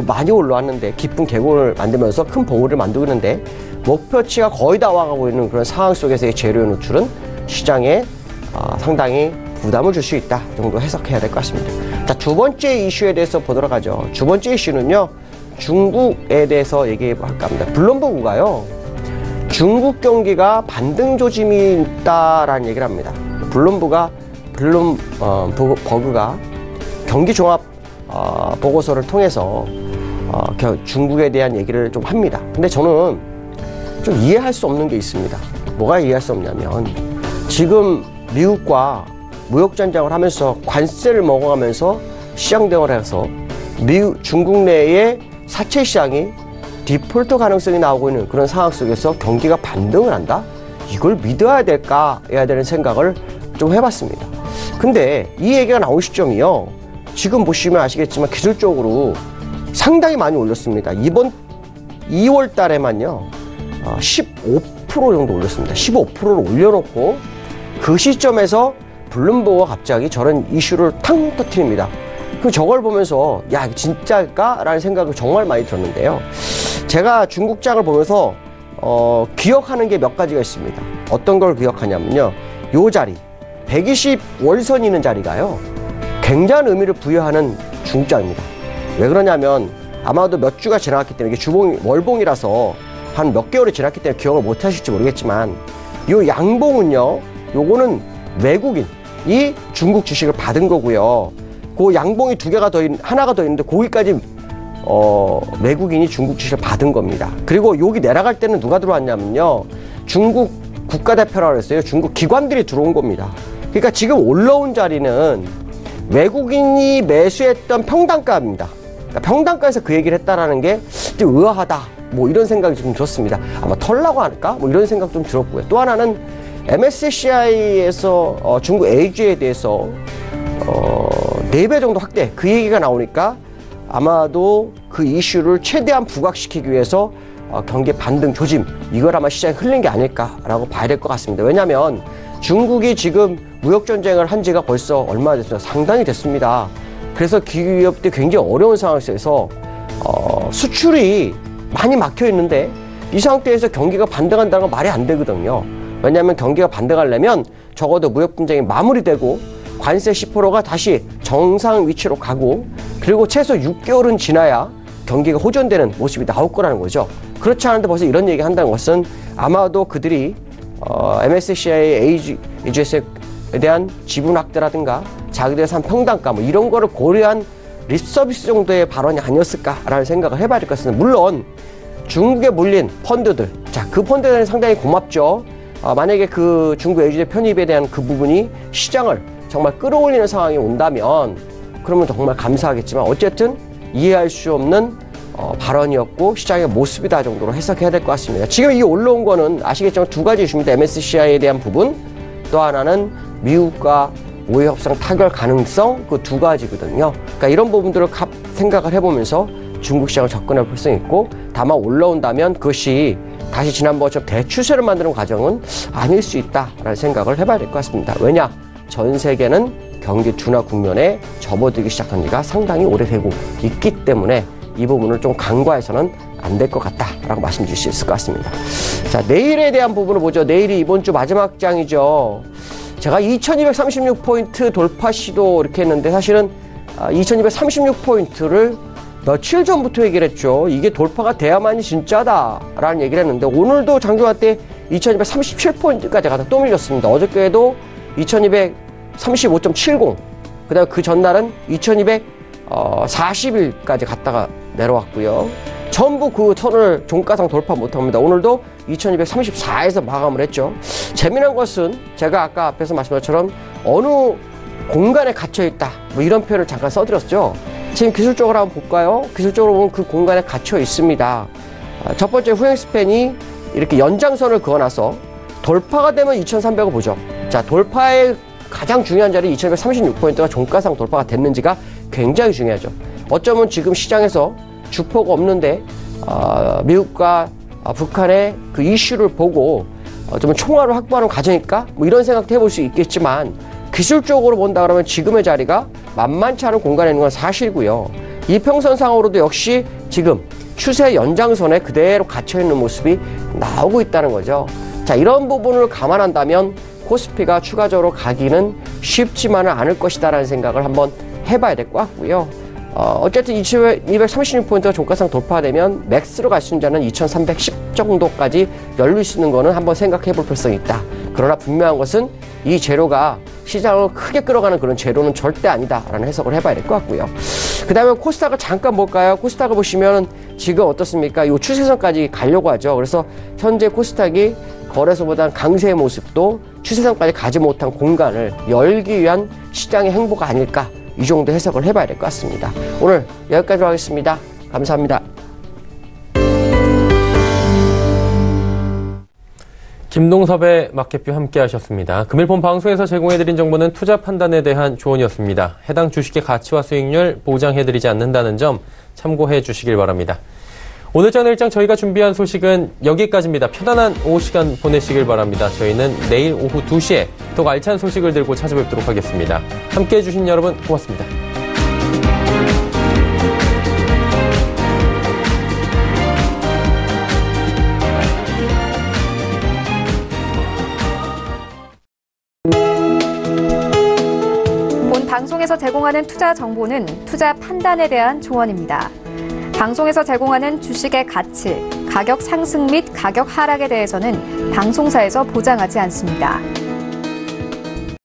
많이 올라왔는데 깊은 계곡을 만들면서 큰 봉우리를 만들고 있는데 목표치가 거의 다 와가고 있는 그런 상황 속에서의 재료 노출은 시장에 상당히 부담을 줄 수 있다 정도 해석해야 될 것 같습니다. 자, 두 번째 이슈에 대해서 보도록 하죠. 두 번째 이슈는요, 중국에 대해서 얘기할까 합니다. 블룸버그가요, 중국 경기가 반등 조짐이 있다라는 얘기를 합니다. 블룸버그가 경기 종합 보고서를 통해서 중국에 대한 얘기를 좀 합니다. 근데 저는 좀 이해할 수 없는 게 있습니다. 뭐가 이해할 수 없냐면 지금 미국과 무역전쟁을 하면서 관세를 먹어가면서 시장 대응을 해서 중국 내의 사채 시장이 디폴트 가능성이 나오고 있는 그런 상황 속에서 경기가 반등을 한다? 이걸 믿어야 될까 해야 되는 생각을 좀 해봤습니다. 근데 이 얘기가 나온 시점이요, 지금 보시면 아시겠지만 기술적으로 상당히 많이 올렸습니다. 이번 2월 달에만요 15% 정도 올렸습니다. 15%를 올려놓고 그 시점에서 블룸버그가 갑자기 저런 이슈를 탕 터뜨립니다. 그럼 저걸 보면서 야, 이거 진짜일까? 라는 생각을 정말 많이 들었는데요. 제가 중국장을 보면서 기억하는 게 몇 가지가 있습니다. 어떤 걸 기억하냐면요, 요 자리 120 월선이 있는 자리가요 굉장한 의미를 부여하는 중국장입니다. 왜 그러냐면 아마도 몇 주가 지나갔기 때문에 이게 월봉이라서 한 몇 개월이 지났기 때문에 기억을 못 하실지 모르겠지만 요 양봉은요, 요거는 외국인이 중국 주식을 받은 거고요. 그 양봉이 하나가 더 있는데 거기까지 외국인이 중국 주식을 받은 겁니다. 그리고 여기 내려갈 때는 누가 들어왔냐면요, 중국 국가대표라고 했어요. 중국 기관들이 들어온 겁니다. 그러니까 지금 올라온 자리는 외국인이 매수했던 평단가입니다. 그러니까 평단가에서 그 얘기를 했다라는 게 좀 의아하다, 뭐 이런 생각이 좀 들었습니다. 아마 털라고 할까? 뭐 이런 생각 좀 들었고요. 또 하나는 MSCI에서 중국 AG에 대해서 4배 정도 확대, 그 얘기가 나오니까 아마도 그 이슈를 최대한 부각시키기 위해서 경기 반등 조짐, 이걸 아마 시장에 흘린 게 아닐까라고 봐야 될 것 같습니다. 왜냐하면 중국이 지금 무역전쟁을 한 지가 벌써 얼마 됐어요? 상당히 됐습니다. 그래서 기업들이 굉장히 어려운 상황 속에서 수출이 많이 막혀 있는데 이 상태에서 경기가 반등한다는 건 말이 안 되거든요. 왜냐하면 경기가 반등하려면 적어도 무역 분쟁이 마무리되고 관세 10%가 다시 정상 위치로 가고 그리고 최소 6개월은 지나야 경기가 호전되는 모습이 나올 거라는 거죠. 그렇지 않은데 벌써 이런 얘기 한다는 것은 아마도 그들이 MSCI AGS에 대한 지분 확대라든가 자기들의 산 평단가 뭐 이런 거를 고려한 립서비스 정도의 발언이 아니었을까라는 생각을 해봐야 될 것 같습니다. 물론 중국에 몰린 펀드들, 자, 그 펀드들은 상당히 고맙죠. 만약에 그 중국 AG의 편입에 대한 그 부분이 시장을 정말 끌어올리는 상황이 온다면 그러면 정말 감사하겠지만 어쨌든 이해할 수 없는 발언이었고 시장의 모습이다 정도로 해석해야 될 것 같습니다. 지금 이게 올라온 거는 아시겠지만 두 가지 이슈입니다. MSCI에 대한 부분, 또 하나는 미국과 모의 협상 타결 가능성, 그 두 가지거든요. 그러니까 이런 부분들을 생각을 해보면서 중국 시장을 접근해 볼 수 있고, 다만 올라온다면 그것이 다시 지난번처럼 대추세를 만드는 과정은 아닐 수 있다라는 생각을 해봐야 될 것 같습니다. 왜냐? 전 세계는 경기 둔화 국면에 접어들기 시작한 지가 상당히 오래되고 있기 때문에 이 부분을 좀 간과해서는 안 될 것 같다라고 말씀드릴 수 있을 것 같습니다. 자, 내일에 대한 부분을 보죠. 내일이 이번 주 마지막 장이죠. 제가 2236포인트 돌파 시도 이렇게 했는데 사실은 2236포인트를 며칠 전부터 얘기를 했죠. 이게 돌파가 돼야만이 진짜다라는 얘기를 했는데 오늘도 장중화 때 2237포인트까지 가다 또 밀렸습니다. 어저께도 2235.70, 그 다음에 그 전날은 2241까지 갔다가 내려왔고요. 전부 그 선을 종가상 돌파 못합니다. 오늘도 2234에서 마감을 했죠. 재미난 것은 제가 아까 앞에서 말씀드린 것처럼 어느 공간에 갇혀있다 뭐 이런 표현을 잠깐 써드렸죠. 지금 기술적으로 한번 볼까요? 기술적으로 보면 그 공간에 갇혀 있습니다. 첫 번째 후행 스팬이 이렇게 연장선을 그어놔서 돌파가 되면 2300을 보죠. 자, 돌파의 가장 중요한 자리 2236포인트가 종가상 돌파가 됐는지가 굉장히 중요하죠. 어쩌면 지금 시장에서 주포가 없는데 미국과 북한의 그 이슈를 보고 좀 총알을 확보하는 과정일까? 뭐 이런 생각도 해볼 수 있겠지만 기술적으로 본다 그러면 지금의 자리가 만만치 않은 공간에 있는 건 사실이고요. 이평선상으로도 역시 지금 추세 연장선에 그대로 갇혀있는 모습이 나오고 있다는 거죠. 자, 이런 부분을 감안한다면 코스피가 추가적으로 가기는 쉽지만은 않을 것이다라는 생각을 한번 해봐야 될 것 같고요. 어쨌든 2236포인트가 종가상 돌파되면 맥스로 갈 수 있는 자는 2310 정도까지 열릴 수 있는 거는 한번 생각해 볼 필요성이 있다. 그러나 분명한 것은 이 재료가 시장을 크게 끌어가는 그런 재료는 절대 아니다라는 해석을 해봐야 될 것 같고요. 그 다음에 코스닥을 잠깐 볼까요? 코스닥을 보시면 지금 어떻습니까? 이 추세선까지 가려고 하죠. 그래서 현재 코스닥이 거래소보다는 강세의 모습도 추세선까지 가지 못한 공간을 열기 위한 시장의 행보가 아닐까, 이 정도 해석을 해봐야 될 것 같습니다. 오늘 여기까지로 하겠습니다. 감사합니다. 김동섭의 마켓뷰 함께 하셨습니다. 금일 본 방송에서 제공해드린 정보는 투자 판단에 대한 조언이었습니다. 해당 주식의 가치와 수익률 보장해드리지 않는다는 점 참고해 주시길 바랍니다. 오늘 전 일정 저희가 준비한 소식은 여기까지입니다. 편안한 오후 시간 보내시길 바랍니다. 저희는 내일 오후 2시에 더 알찬 소식을 들고 찾아뵙도록 하겠습니다. 함께해 주신 여러분 고맙습니다. 본 방송에서 제공하는 투자 정보는 투자 판단에 대한 조언입니다. 방송에서 제공하는 주식의 가치, 가격 상승 및 가격 하락에 대해서는 방송사에서 보장하지 않습니다.